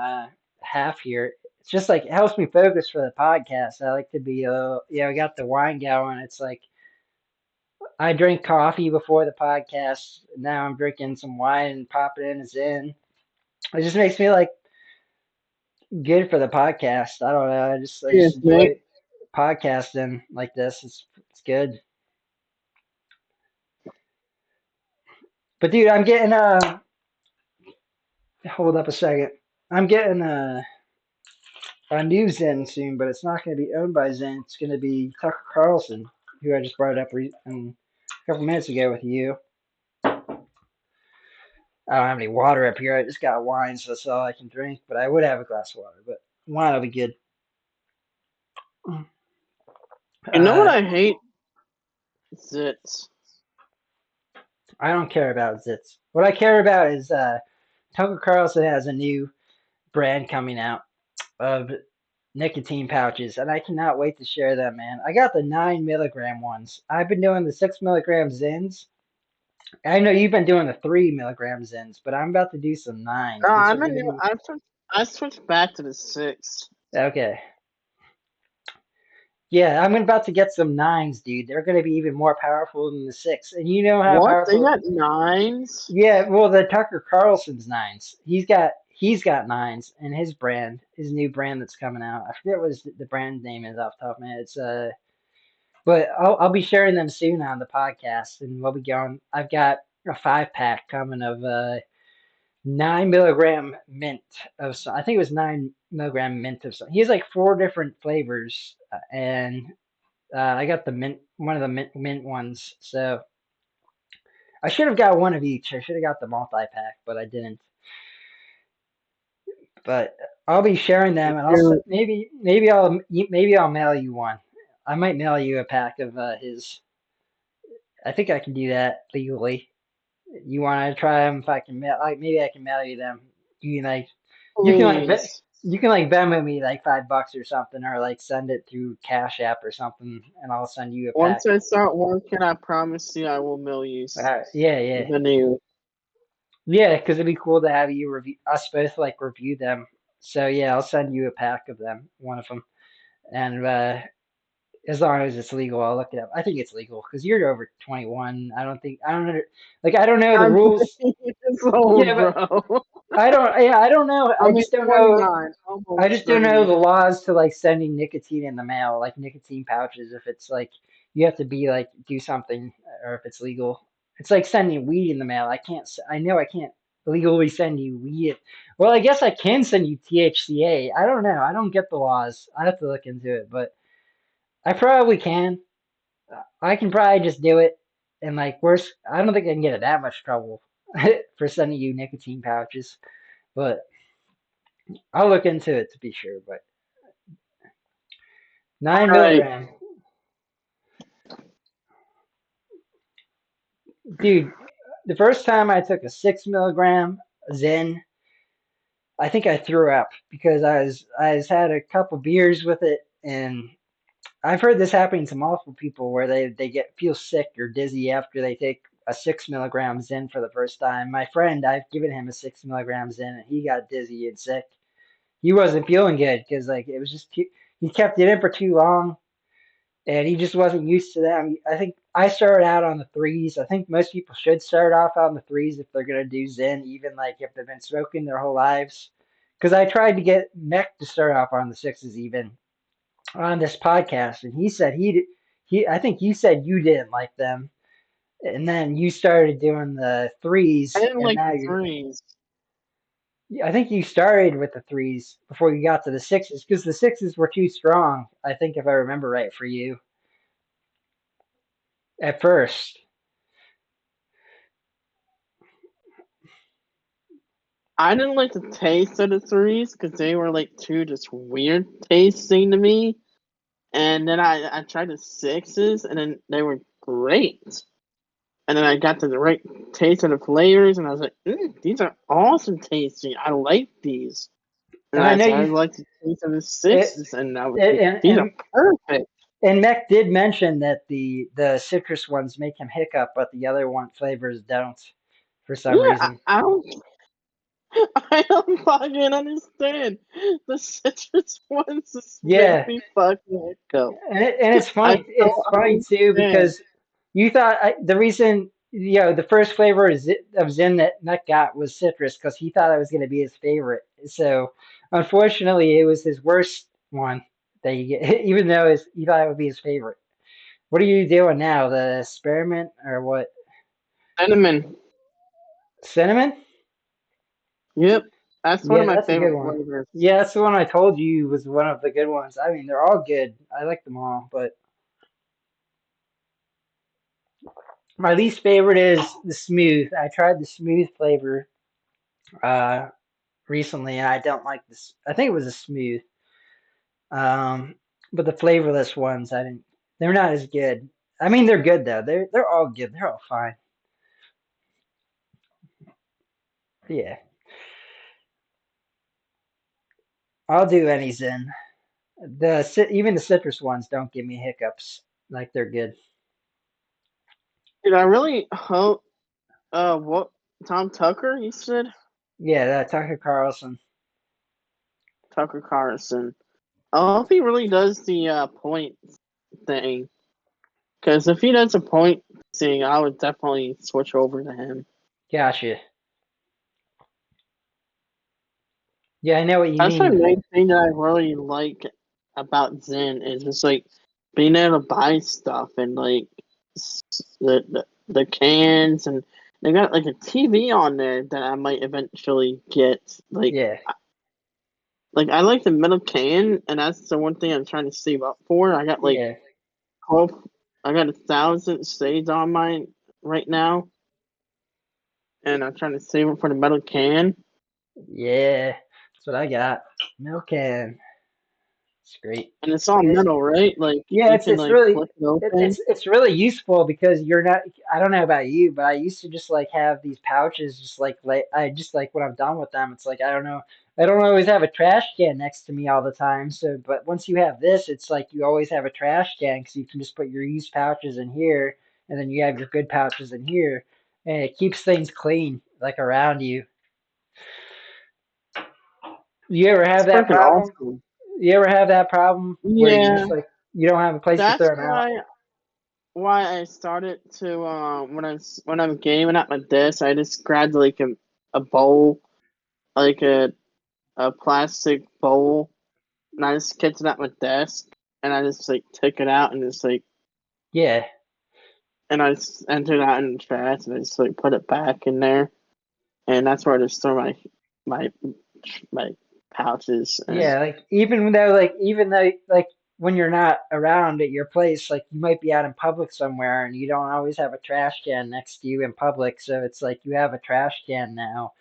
half here. It's just like it helps me focus for the podcast. I like to be I got the wine going. It's like I drink coffee before the podcast. Now I'm drinking some wine and popping in as in. It just makes me like good for the podcast. I don't know. I just Yes, Nick. enjoy podcasting like this. It's good. But dude, I'm getting hold up a second. I'm getting a new Zen soon, but it's not going to be owned by Zen. It's going to be Tucker Carlson, who I just brought up a couple minutes ago with you. I don't have any water up here. I just got wine, so that's all I can drink. But I would have a glass of water, but wine will be good. You know what Uh, I hate? Zits. I don't care about zits. What I care about is Tucker Carlson has a new brand coming out of nicotine pouches, and I cannot wait to share them, man. I got the 9 milligram ones. I've been doing the 6 milligram Zins. I know you've been doing the 3 milligram Zins, but I'm about to do some nines. No, These are I'm a gonna new. be I switched back to the 6. okay. Yeah, I'm about to get some nines, dude. They're going to be even more powerful than the six. And you know how What? They powerful? got nines? Yeah, well, the Tucker Carlson's nines. He's got nines in his brand, his new brand that's coming out. I forget what the brand name is off the top of my head. But I'll be sharing them soon on the podcast, and we'll be going. I've got a 5 pack coming of 9 milligram mint of some. I think it was 9 milligram mint of some. He has like 4 different flavors, and I got the mint, one of the mint ones. So I should have got one of each. I should have got the multi pack, but I didn't. But I'll be sharing them, and Dude, maybe I'll mail you one. I might mail you a pack of his. I think I can do that legally. You want to try them? If I can mail, maybe I can mail you them. You can like, you can like, please. you can like Venmo me like $5 or something, or like send it through Cash App or something, and I'll send you a pack. Once I start working, I promise you I will mail you Yeah, yeah, the new. yeah. Because it'd be cool to have you review us both like review them. So yeah, I'll send you a pack of them, one of them, and as long as it's legal, I'll look it up. I think it's legal because you're over 21. I don't know, like I don't know the I'm rules. 20 years old, Yeah, but bro. I don't know. I mean, 29, I almost just don't know 30. the laws to like sending nicotine in the mail, like nicotine pouches. If it's like you have to be like do something, or if it's legal. It's like sending weed in the mail. I know I can't legally send you weed. Well, I guess I can send you THCA. I don't know. I don't get the laws. I have to look into it, but I probably can. I can probably just do it. And like worse, I don't think I can get in that much trouble for sending you nicotine pouches, but I'll look into it to be sure. But nine All right. milligram. Dude, the first time I took a 6 milligram Zen, I think I threw up because I was had a couple beers with it, and I've heard this happening to multiple people where they get feel sick or dizzy after they take a 6 milligram Zen for the first time. My friend, I've given him a 6 milligram Zen, and he got dizzy and sick. He wasn't feeling good because like it was just he kept it in for too long, and he just wasn't used to them. I think I started out on the threes. I think most people should start off on the threes if they're gonna do Zen, even like if they've been smoking their whole lives. Because I tried to get Meck to start off on the sixes even on this podcast, and he said he I think you said you didn't like them, and then you started doing the I threes, didn't and like now the you're. threes. I think you started with the threes before you got to the sixes because the sixes were too strong. I think if I remember right for you at first. I didn't like the taste of the threes because they were like too just weird tasting to me. And then I tried the sixes, and then they were great. And then I got to the right taste of the flavors, and I was like, these are awesome tasting. I like these. And And I I know started you. to like the taste of the It, sixes, and I was like, and these are and perfect. and Meck did mention that the citrus ones make him hiccup, but the other one flavors don't for some Yeah, reason. I don't I don't fucking understand. The citrus ones just make Yeah, me fucking hiccup. and it's I funny. It's don't funny too understand. because you thought the reason the first flavor of Zen that Meck got was citrus because he thought it was going to be his favorite. So unfortunately, it was his worst one that you get, even though he thought it would be his favorite. What are you doing now? The experiment or what? Cinnamon. Cinnamon? Yep. That's one of Yeah, my that's a good favorite one. flavors. Yeah, that's the one I told you was one of the good ones. I mean, they're all good. I like them all, but my least favorite is the smooth. I tried the smooth flavor uh recently, and I don't like this. I think it was a smooth. Um, but the flavorless ones, I didn't. They're not as good. I mean, they're good though. They're all good. They're all fine. Yeah, I'll do any Zen. Even the citrus ones don't give me hiccups. Like they're good. Dude, I really hope what Tom Tucker, you said? Yeah, that Tucker Carlson. Tucker Carlson. I hope he really does the points. thing. Because if he does a point seeing, I would definitely switch over to him. Gotcha. Yeah, I know what you That's my mean. main thing that I really like about Zen is just like being able to buy stuff and like the cans, and they got like a TV on there that I might eventually get. Yeah, Like I like the metal can, and that's the one thing I'm trying to save up for. I got like yeah, 12, I got 1,000 saved on mine right now, and I'm trying to save it for the metal can. yeah. That's what I got. Milk can. It's great. And it's all It's, metal, right? Like yeah, you it's can it's like really flip it open. it's really useful because you're not. I don't know about you, but I used to just like have these pouches, just like I just like when I'm done with them, it's like I don't know. I don't always have a trash can next to me all the time. So, but once you have this, it's like you always have a trash can because you can just put your used pouches in here, and then you have your good pouches in here, and it keeps things clean like around you. You ever It's have that freaking problem? awesome. You ever have that problem where you just Yeah, like you don't have a place to that's throw them out? why I started to when I'm gaming at my desk, I just grabbed like a bowl, like a plastic bowl, and I just kept it at my desk, and I just like took it out and just like Yeah, and I just entered it out in the trash, and I just like put it back in there, and that's where I just throw my my pouches. And yeah. Like even though like when you're not around at your place, like you might be out in public somewhere and you don't always have a trash can next to you in public, so it's like you have a trash can now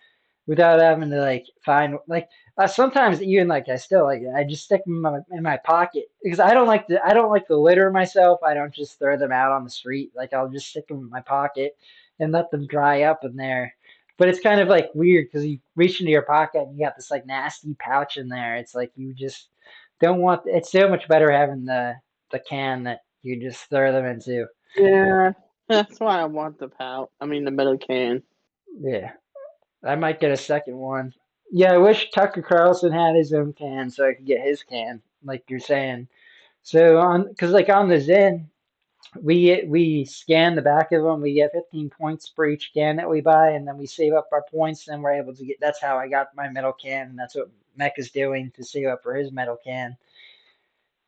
without having to like find like sometimes even like I still like I just stick them in my pocket because I don't like to litter myself. I don't just throw them out on the street. Like I'll just stick them in my pocket and let them dry up in there. But it's kind of like weird because you reach into your pocket and you got this like nasty pouch in there. It's like you just don't want. It's so much better having the can that you just throw them into. yeah, that's why I want the pouch. I mean the metal can. Yeah. I might get a second one. Yeah, I wish Tucker Carlson had his own can so I could get his can, like you're saying. So on, because like on the Zen, we scan the back of them. We get 15 points for each can that we buy, and then we save up our points. Then we're able to get. That's how I got my metal can, and that's what Meck is doing to save up for his metal can.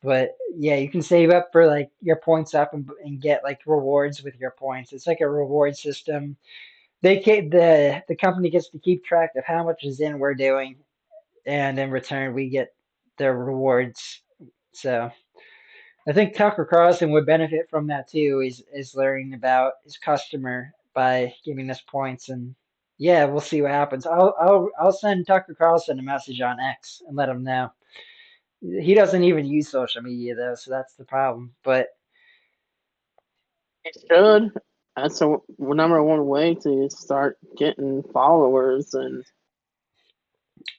But yeah, you can save up for like your points up and get like rewards with your points. It's like a reward system. The company gets to keep track of how much is in we're doing, and in return we get their rewards. So I think Tucker Carlson would benefit from that too. Is learning about his customer by giving us points, and yeah, we'll see what happens. I'll send Tucker Carlson a message on X and let him know. He doesn't even use social media though, so that's the problem. But It should. That's the number one way to start getting followers. And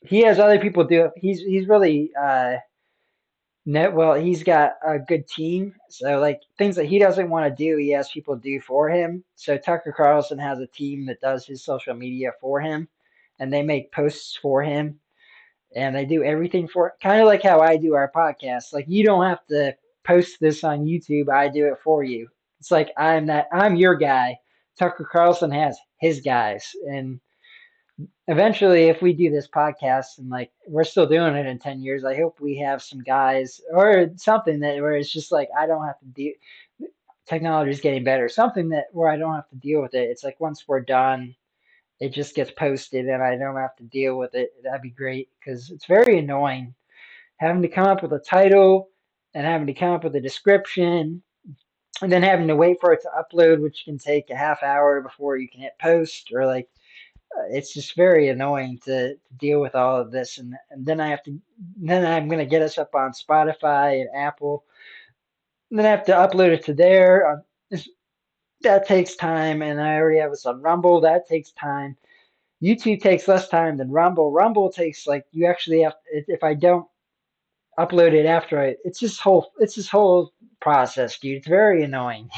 he has other people do it. He's really no, well, he's got a good team. So like things that he doesn't want to do, he has people do for him. So Tucker Carlson has a team that does his social media for him, and they make posts for him, and they do everything for kind of like how I do our podcast. Like you don't have to post this on YouTube, I do it for you. It's like I'm your guy. Tucker Carlson has his guys, and eventually if we do this podcast and like we're still doing it in 10 years, I hope we have some guys or something that where it's just like I don't have to do technology is getting better, something that where I don't have to deal with it. It's like once we're done it just gets posted and I don't have to deal with it. That'd be great because it's very annoying having to come up with a title and having to come up with a description and then having to wait for it to upload, which can take a half hour before you can hit post or like it's just very annoying to deal with all of this, and then I have to then I'm gonna get us up on Spotify and Apple, and then I have to upload it to there. That takes time, and I already have us on Rumble. That takes time. YouTube takes less time than Rumble. Rumble takes like you actually have if I don't upload it after it's this whole process, dude. It's very annoying.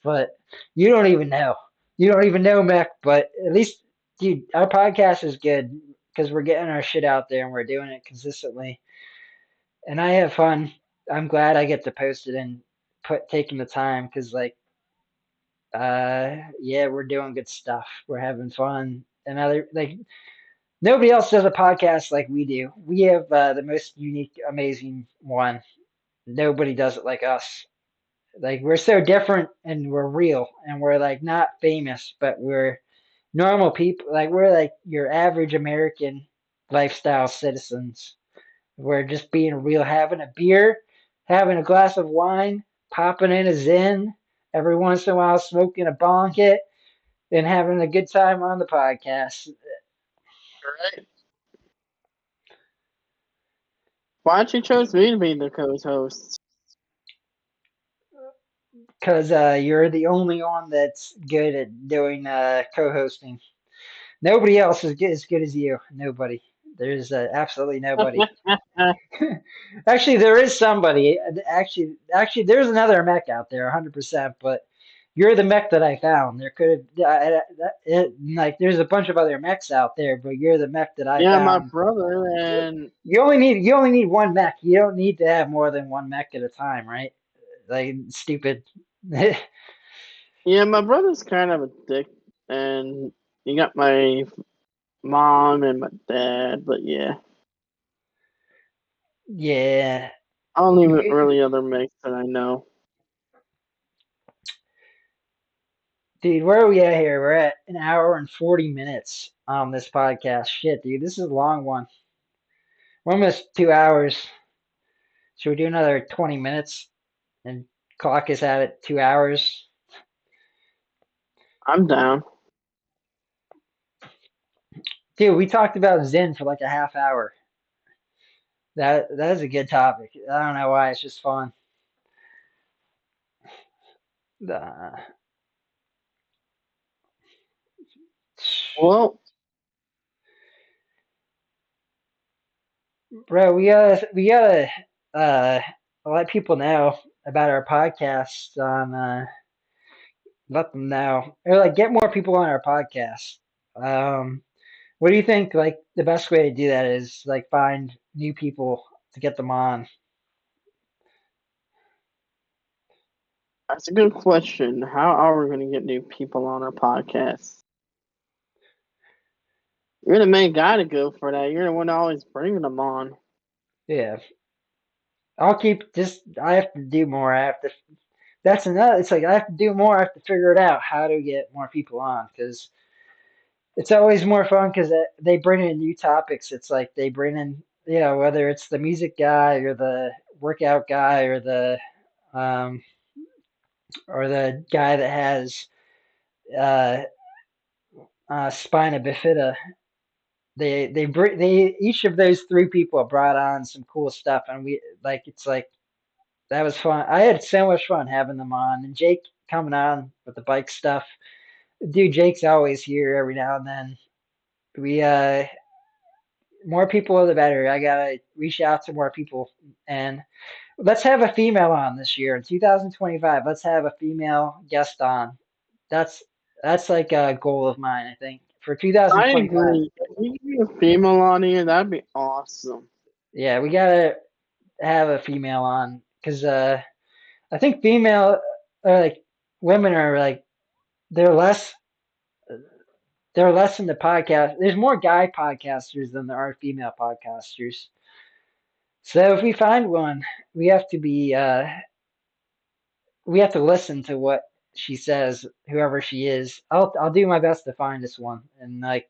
But you don't even know. You don't even know, Meck. But at least, dude, our podcast is good because we're getting our shit out there and we're doing it consistently. And I have fun. I'm glad I get to post it. And taking the time because yeah, we're doing good stuff. We're having fun. And other nobody else does a podcast like we do. We have the most unique, amazing one. Nobody does it like us. Like we're so different and we're real and we're like not famous, but we're normal people. Like we're like your average American lifestyle citizens. We're just being real, having a beer, having a glass of wine, popping in a Zen, every once in a while smoking a bong hit, and having a good time on the podcast. Right. Why don't you chose me to be the co-host? Because you're the only one that's good at doing co-hosting. Nobody else is good, as good as you. Nobody. There's absolutely nobody. Actually, there is somebody. Actually, there's another mech out there, 100%. But you're the mech that I found. There could have, like, there's a bunch of other mechs out there, but you're the mech that I Yeah, my found. brother and You only need one mech. You don't need to have more than one mech at a time, right? Like stupid. yeah, my brother's kind of a dick, and you got my mom and my dad, but yeah, Yeah. only really other mates that I know. Dude, where are we at here? We're at an hour and 40 minutes on this podcast. Shit, dude, this is a long one. We're almost 2 hours. Should we do another 20 minutes and clock us out at 2 hours? I'm down. Dude, we talked about Zen for like a half hour. That is a good topic. I don't know why, it's just fun. Uh, Well, bro, we gotta uh, let people know about our podcast on let them know or like get more people on our podcast. Um, what do you think? Like the best way to do that is like find new people to get them on. that's a good question. How are we going to get new people on our podcast? You're the main guy to go for that. You're the one always bringing them on. Yeah, I'll keep just. I have to do more. I have to. That's another. It's like I have to do more. I have to figure it out how to get more people on because it's always more fun because they bring in new topics. It's like they bring in, whether it's the music guy or the workout guy um, or the guy that has uh, spina bifida. They each of those three people brought on some cool stuff, and we like it's like that was fun. I had so much fun having them on, and Jake coming on with the bike stuff. Dude, Jake's always here every now and then. We more people the better. I gotta reach out to more people, and let's have a female on this year in 2025. Let's have a female guest on. That's that's like a goal of mine. I think for I 2025. agree. If we get a female on here, that'd be awesome. Yeah, we gotta have a female on because I think female or like women are like they're less they're less in the podcast. There's more guy podcasters than there are female podcasters. So if we find one, we have to be we have to listen to what she says, whoever she is. I'll do my best to find this one and like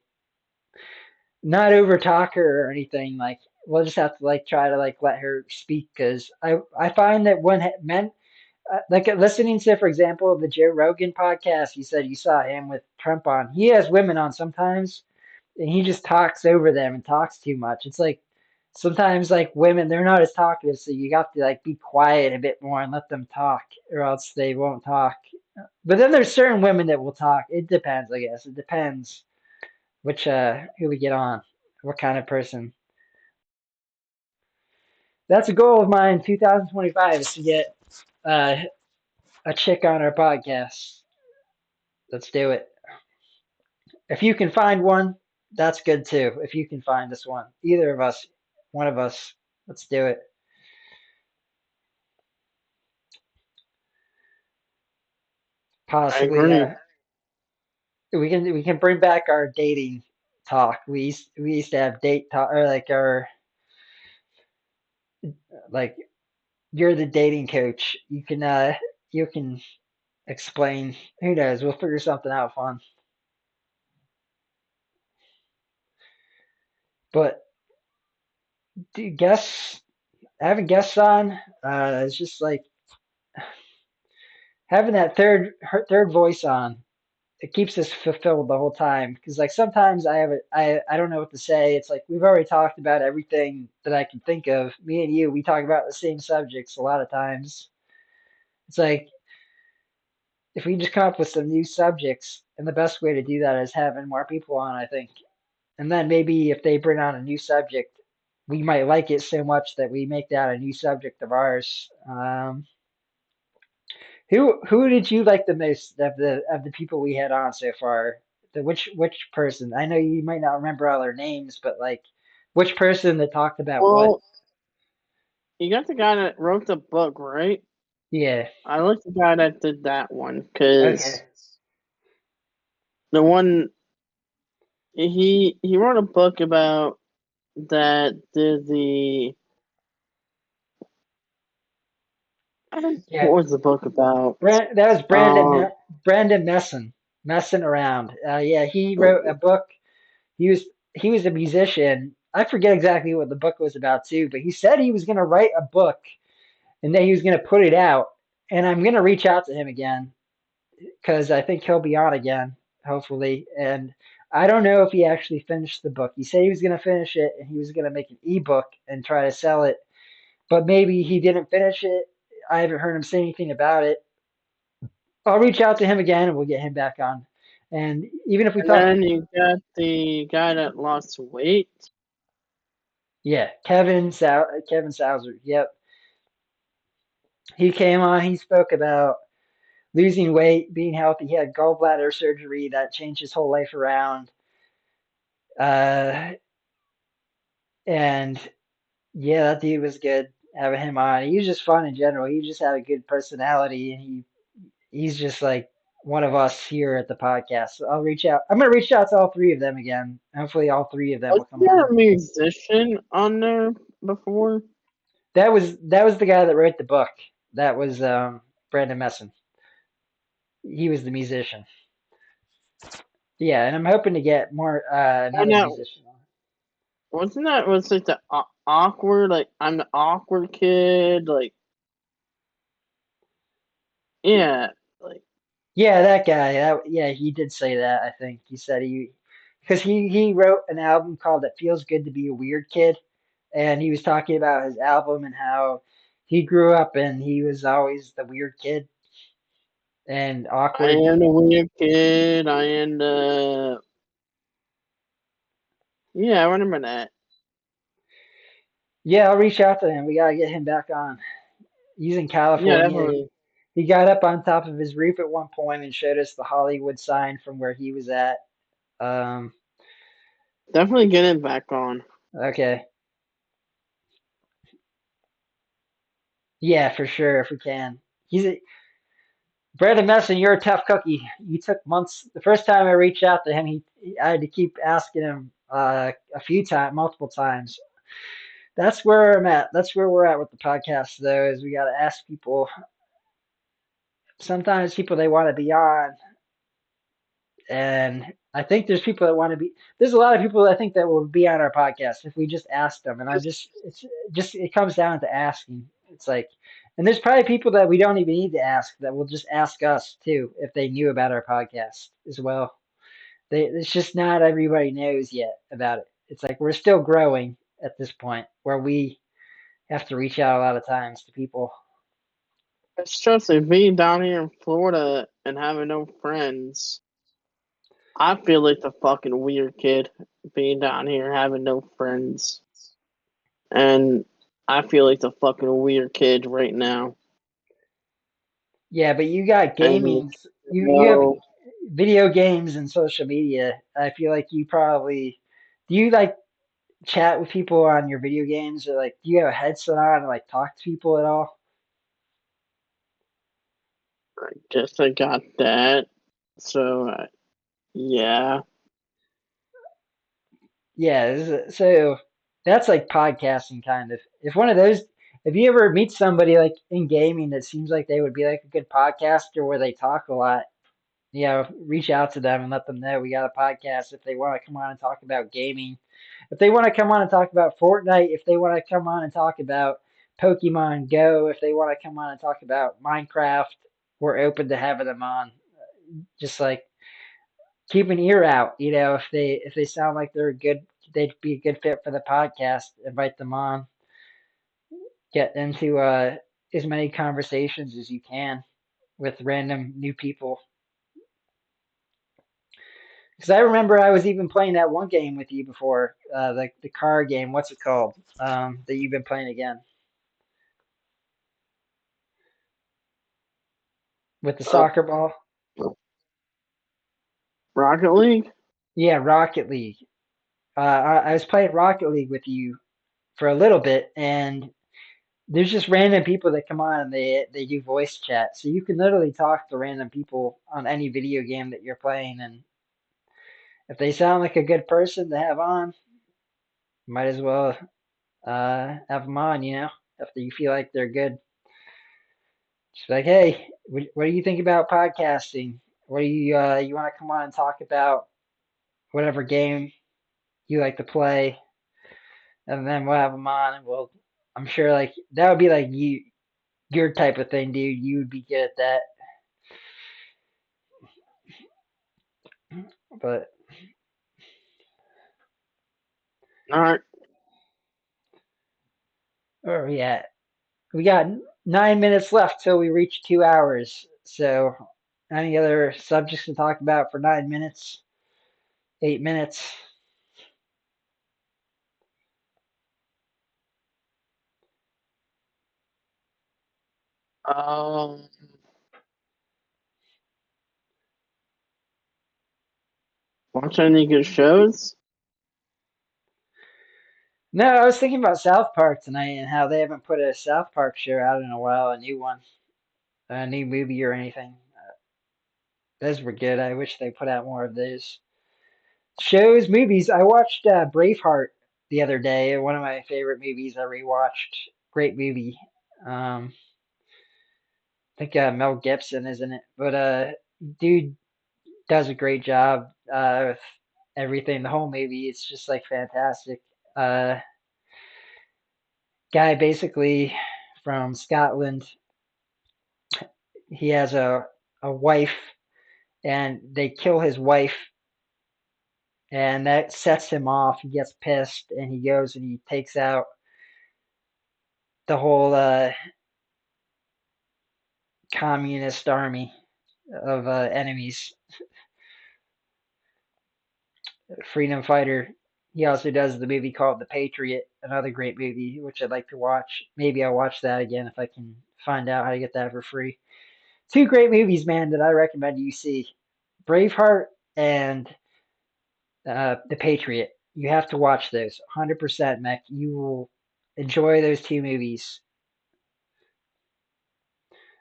not over talk her or anything. Like we'll just have to like try to like let her speak because I find that when men like listening to, for example, the Joe Rogan podcast, you said you saw him with Trump on. He has women on sometimes, and he just talks over them and talks too much. It's like sometimes like women, they're not as talkative, so you got to like be quiet a bit more and let them talk, or else they won't talk. But then there's certain women that will talk. It depends, I guess. It depends which who we get on, what kind of person. That's a goal of mine. 2025 is to get uh, a chick on our podcast. Let's do it. If you can find one, that's good too. If you can find us one, either of us, one of us, let's do it. I Possibly, agree. we can bring back our dating talk. We used to have date talk, or like our like you're the dating coach. You can explain. Who knows? We'll figure something out fun. But do guests having guests on, it's just like having that third voice on. It keeps us fulfilled the whole time because like sometimes I don't know what to say. It's like we've already talked about everything that I can think of. Me and you, we talk about the same subjects a lot of times. It's like if we just come up with some new subjects, and the best way to do that is having more people on, I think. And then maybe if they bring on a new subject, we might like it so much that we make that a new subject of ours. Who did you like the most of the people we had on so far? Which person? I know you might not remember all their names, but like which person that talked about what? Well, you got the guy that wrote the book, right? Yeah. I like the guy that did that one Okay. because the one he wrote a book about that did the Yeah. what was the book about? That was Um, Brandon messing around. Yeah, he wrote a book. He was he was a musician. I forget exactly what the book was about too, but he said he was going to write a book and that he was going to put it out. And I'm going to reach out to him again because I think he'll be on again, hopefully. And I don't know if he actually finished the book. He said he was going to finish it and he was going to make an ebook and try to sell it, but maybe he didn't finish it. I haven't heard him say anything about it. I'll reach out to him again and we'll get him back on. And even if we and talk, then you got the guy that lost weight. yeah, Kevin Sauser. Yep, he came on. He spoke about losing weight, being healthy. He had gallbladder surgery that changed his whole life around. Uh, and yeah, that dude was good having him on. He was just fun in general. He just had a good personality, and he's just like one of us here at the podcast. So I'll reach out. I'm gonna reach out to all three of them again. Hopefully, all three of them will Was come there on. a musician on there before? That was the guy that wrote the book. That was Brandon Messon. He was the musician. Yeah, and I'm hoping to get more And another that musician on. wasn't that was like the awkward, like I'm the awkward kid, like yeah, like Yeah, that guy. Yeah, he did say that. I think he said because he wrote an album called "It Feels Good to Be a Weird Kid," and he was talking about his album and how he grew up and he was always the weird kid and I awkward. am the weird kid. I am the yeah. I remember that. Yeah, I'll reach out to him. We gotta get him back on. He's in Yeah, California. He definitely, he got up on top of his roof at one point and showed us the Hollywood sign from where he was at. Um, definitely get it back on. okay. Yeah, for sure, if we can. Brandon Messon, you're a tough cookie. You took months. The first time I reached out to him, I had to keep asking him a few times, multiple times. That's where I'm at. That's where we're at with the podcast, though, is we got to ask people. Sometimes people they want to be on, and I think there's people that want to be. There's a lot of people I think that will be on our podcast if we just ask them. And it comes down to asking. It's like, and there's probably people that we don't even need to ask that will just ask us too if they knew about our podcast as well. It's just not everybody knows yet about it. It's like we're still growing at this point where we have to reach out a lot of times to people. It's just like being down here in Florida and having no friends. I feel like the fucking weird kid being down here having no friends, and I feel like the fucking weird kid right now. Yeah, but you got And gaming. You have no, video games and social media. I feel like you probably do you like chat with people on your video games or like do you have a headset on and like talk to people at all? I guess I got that. So, yeah. Yeah, so that's like podcasting kind of. If you ever meet somebody like in gaming that seems like they would be like a good podcaster where they talk a lot, reach out to them and let them know we got a podcast if they want to come on and talk about gaming. If they want to come on and talk about Fortnite, if they want to come on and talk about Pokemon Go, if they want to come on and talk about Minecraft, we're open to having them on. Just like keep an ear out, if they sound like they'd be a good fit for the podcast, invite them on, get into as many conversations as you can with random new people. Because I remember I was even playing that one game with you before, the car game. What's it called? That you've been playing again with the Uh, soccer ball. Rocket League? Yeah, Rocket League. I was playing Rocket League with you for a little bit, and there's just random people that come on and they do voice chat, so you can literally talk to random people on any video game that you're playing, and if they sound like a good person to have on, might as well have them on. If you feel like they're good, just like, hey, what do you think about podcasting? What do you want to come on and talk about? Whatever game you like to play, and then we'll have them on, and I'm sure like that would be like your type of thing, dude. You would be good at that, but. All right. Where are we at? We got 9 minutes left till we reach 2 hours. So, any other subjects to talk about for 9 minutes? 8 minutes? Um, watch any good shows? No, I was thinking about South Park tonight and how they haven't put a South Park show out in a while, a new one, a new movie or anything. Those were good. I wish they put out more of those shows, movies. I watched Braveheart the other day, one of my favorite movies I rewatched. Great movie. I think Mel Gibson is in it, but dude does a great job with everything. The whole movie, it's just like fantastic. Uh, Guy basically from Scotland. He has a wife, and they kill his wife, and that sets him off. He gets pissed, and he goes and he takes out the whole communist army of enemies, freedom fighter. He also does the movie called The Patriot, another great movie, which I'd like to watch. Maybe I'll watch that again if I can find out how to get that for free. Two great movies, man, that I recommend you see: Braveheart and The Patriot. You have to watch those. 100%, Meck. You will enjoy those two movies.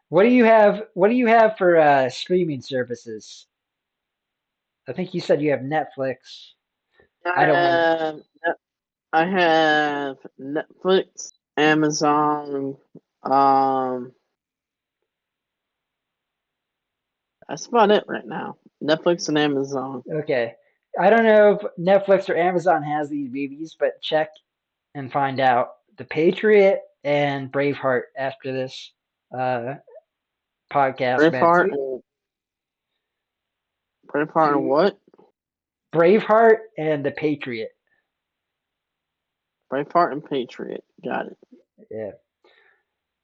What do you have? What do you have for streaming services? I think you said you have Netflix. I I don't have. have, I have Netflix, Amazon. Um, that's about it right now. Netflix and Amazon. Okay. I don't know if Netflix or Amazon has these movies, but check and find out. The Patriot and Braveheart after this uh, podcast, man. Braveheart and Braveheart and Two what? Braveheart and The Patriot. Braveheart and Patriot. Got it. Yeah,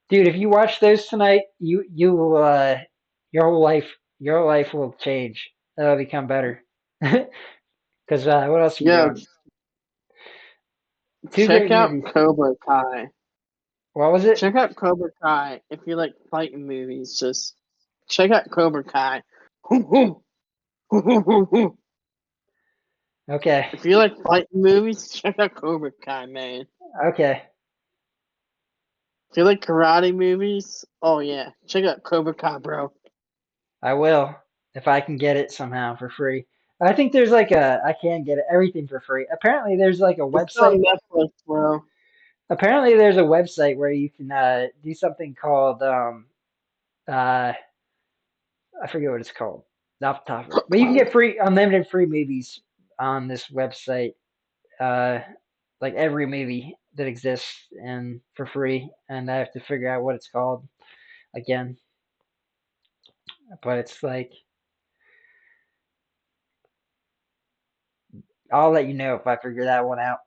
dude. If you watch those tonight, you will your life will change. It'll become better. Because what else are you Yeah, doing? Two check great out movies. Cobra Kai. What was it? Check out Cobra Kai if you like fighting movies. Just check out Cobra Kai. If Okay. you like fighting movies, check out Cobra Kai, man. Okay. If you like karate movies, oh yeah, check out Cobra Kai, bro. I will if I can get it somehow for free. I think there's like a I can get everything for free. Apparently there's like a It's website. on Netflix, bro. Apparently there's a website where you can do something called uh I forget what it's called off the top of it. But you can get free unlimited free movies on this website. Uh like every movie that exists and for free, and I have to figure out what it's called again. But it's like I'll let you know if I figure that one out.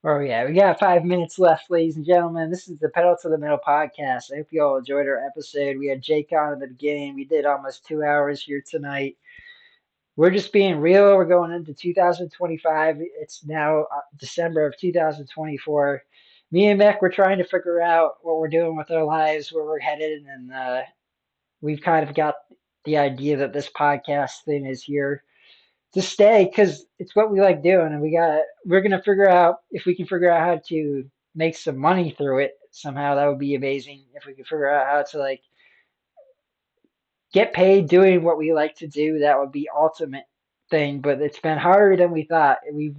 Oh yeah, we got 5 minutes left, ladies and gentlemen. This is the Pedal to the Metal podcast. I hope you all enjoyed our episode. We had Jake on at the beginning. We did almost 2 hours here tonight. We're just being real. We're going into 2025. It's now December of 2024. Me and Meck, we're trying to figure out what we're doing with our lives, where we're headed, and we've kind of got the idea that this podcast thing is here to stay because it's what we like doing, and we're gonna figure out if we can figure out how to make some money through it somehow. That would be amazing if we could figure out how to like get paid doing what we like to do. That would be ultimate thing, but it's been harder than we thought. We've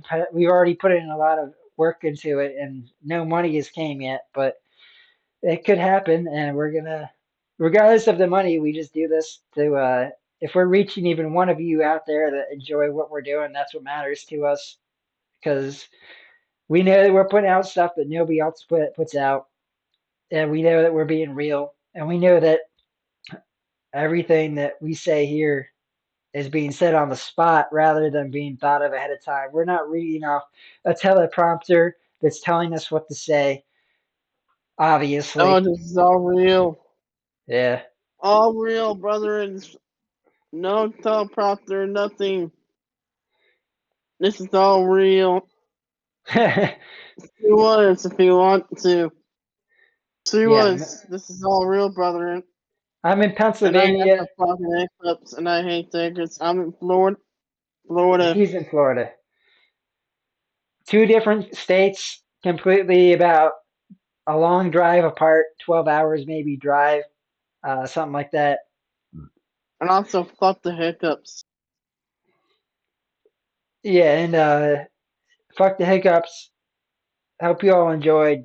already put in a lot of work into it, and no money has came yet, but it could happen, and we're gonna, regardless of the money, we just do this to if we're reaching even one of you out there that enjoy what we're doing, that's what matters to us because we know that we're putting out stuff that nobody else puts out, and we know that we're being real, and we know that everything that we say here is being said on the spot rather than being thought of ahead of time. We're not reading off a teleprompter that's telling us what to say, Oh, obviously. this is all real. Yeah. All real, brother. It's no teleprompter, nothing. This is all real. Sue us if you want to. Sue Yeah, us. This is all real, brother. I'm in And I got the Pennsylvania. fucking hiccups, and I hate tickets. I'm in Florida. Florida. He's in Florida. Two different states, completely about a long drive apart, 12 hours maybe drive, something like that. And also, fuck the hiccups. Yeah, and fuck the hiccups. Hope you all enjoyed.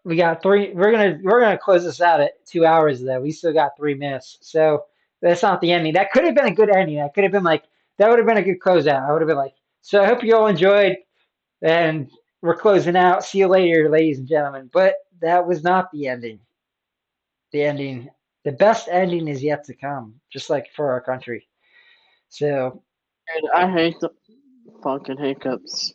We got three. We're gonna close this out at 2 hours though. We still got 3 minutes, so that's not the ending. That could have been a good ending. That could have been like that would have been a good closeout. I would have been like, so I hope you all enjoyed, and we're closing out. See you later, ladies and gentlemen. But that was not the ending. The ending, the best ending is yet to come, just like for our country. So, Dude, I hate the fucking hiccups.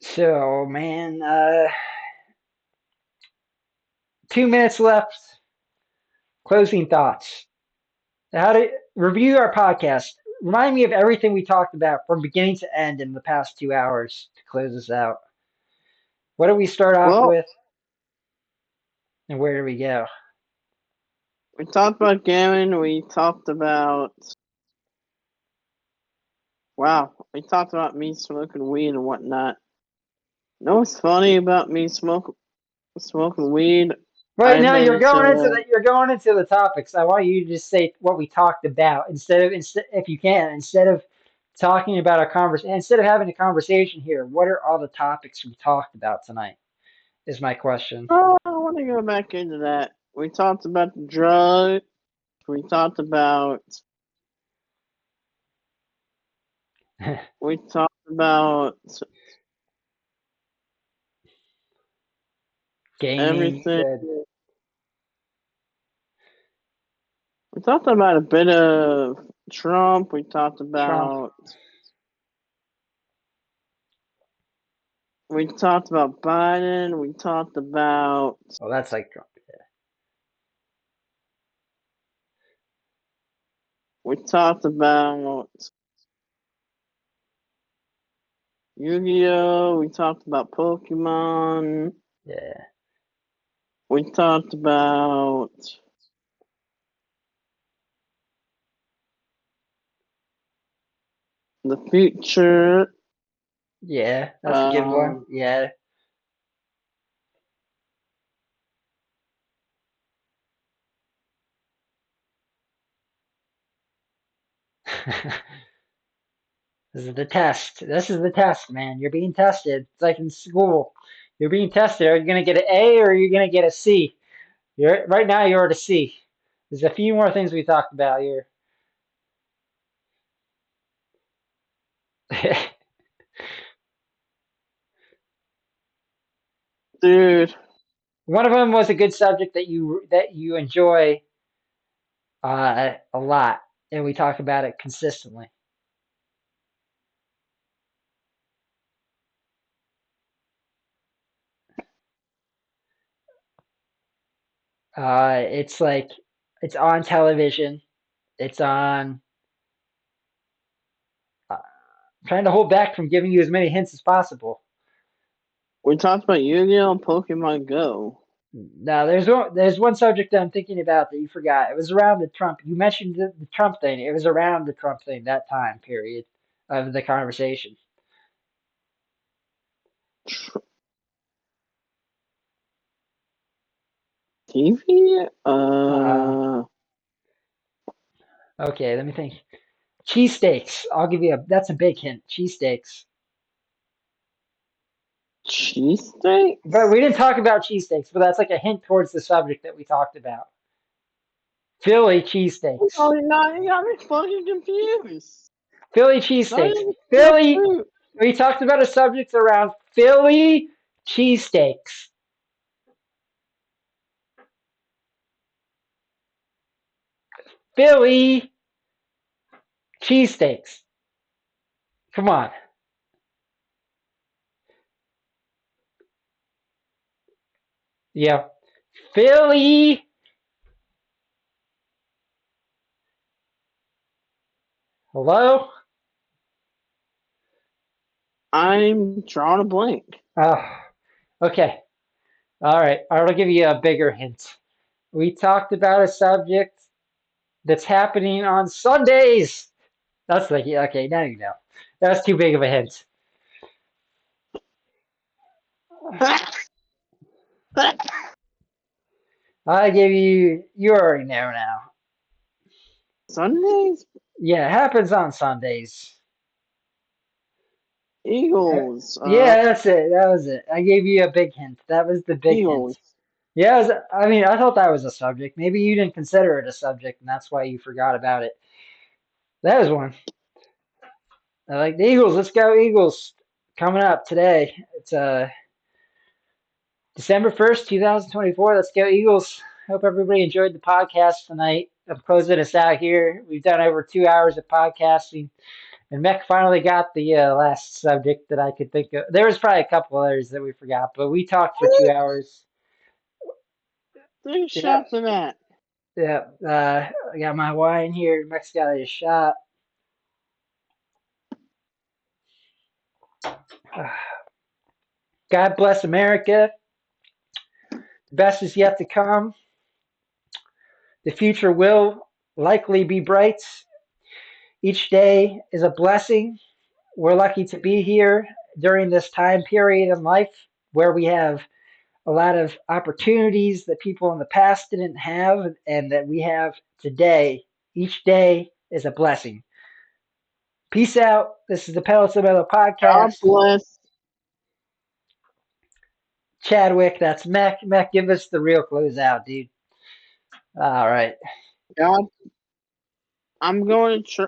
so man, 2 minutes left. Closing thoughts. How to review our podcast. Remind me of everything we talked about from beginning to end in the past 2 hours to close us out. What do we start off Well, with, and where do we go? we talked about gaming. We talked about. Wow. We talked about me smoking weed and whatnot. You know what's funny about me smoking weed? Right I've now, been you're going into to. the you're going into the topics. I want you to just say what we talked about instead if you can instead of talking about a conversation instead of having a conversation here. What are all the topics we talked about tonight? Is my question. Oh, I want to go back into that. We talked about the drug. We talked about. We talked about Gaming, you everything. said. We talked about a bit of Trump. We talked Trump. about. We talked about Biden. We talked about. Well, that's like Trump. We talked about Yu-Gi-Oh. We talked about Pokemon. Yeah. We talked about the future. Yeah, that's a good one. Um, Yeah. This is the test. This is the test, man. You're being tested. It's like in school. You're being tested. Are you going to get an A or are you going to get a C? You're right now. You're at a C. There's a few more things we talked about here. dude, One of them was a good subject that you enjoy a lot, and we talk about it consistently. It's like it's on television. It's on. I'm trying to hold back from giving you as many hints as possible. we talked about Yu-Gi-Oh! And Pokemon Go. Now, there's one subject that I'm thinking about that you forgot. It was around the Trump. You mentioned the Trump thing. It was around the Trump thing that time period of the conversation. Tr- TV? Okay, let me think. Cheesesteaks. I'll give you a. That's a big hint. Cheesesteaks. But Cheesesteaks? we didn't talk about cheesesteaks. But that's like a hint towards the subject that we talked about. Philly cheesesteaks. Oh, you got me fucking confused. Philly Not cheesesteaks. even real Philly. fruit. We talked about a subject around Philly cheesesteaks. Philly cheesesteaks. Come on. Yeah. Philly. Hello? I'm drawing a blank. Oh, okay. All right. I'll give you a bigger hint. We talked about a subject that's happening on Sundays. That's like, yeah, okay, now you know. That's too big of a hint. I give you already know now. Sundays? Yeah, it happens on Sundays. Eagles. Yeah, that's it. That was it. I gave you a big hint. That was the big hint. Eagles. Yeah, I mean, I thought that was a subject. Maybe you didn't consider it a subject, and that's why you forgot about it. That was one. I like the Eagles. Let's go Eagles. Coming up today. It's December 1st, 2024. Let's go Eagles. Hope everybody enjoyed the podcast tonight. I'm closing us out here. We've done over 2 hours of podcasting. And Meck finally got the last subject that I could think of. There was probably a couple others that we forgot, but we talked for 2 hours. 3 Yeah, shots of that. yeah. I got my wine here. Meck's got a shot. God bless America. The best is yet to come. The future will likely be bright. Each day is a blessing. We're lucky to be here during this time period in life where we have a lot of opportunities that people in the past didn't have and that we have today. Each day is a blessing. Peace out. This is the Pedal to the Metal God podcast. bless. Chadwick, that's Meck. Meck, give us the real closeout, dude. All right. God. I'm going to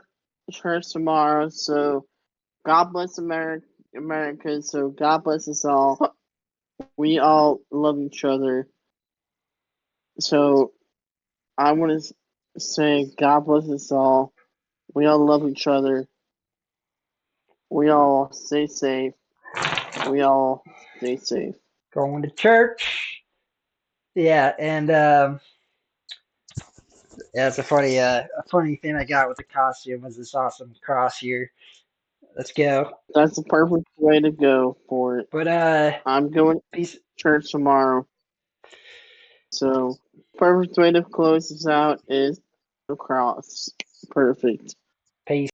church tomorrow, so God bless America. So God bless us all. We all love each other. So I want to say God bless us all. We all love each other. We all stay safe. We all stay safe. Going to church. Yeah, and yeah, it's a funny thing I got with the costume was this awesome cross here. Let's go. That's the perfect way to go for it. But I'm going to peace. church tomorrow. So perfect way to close this out is the cross. Perfect. Peace.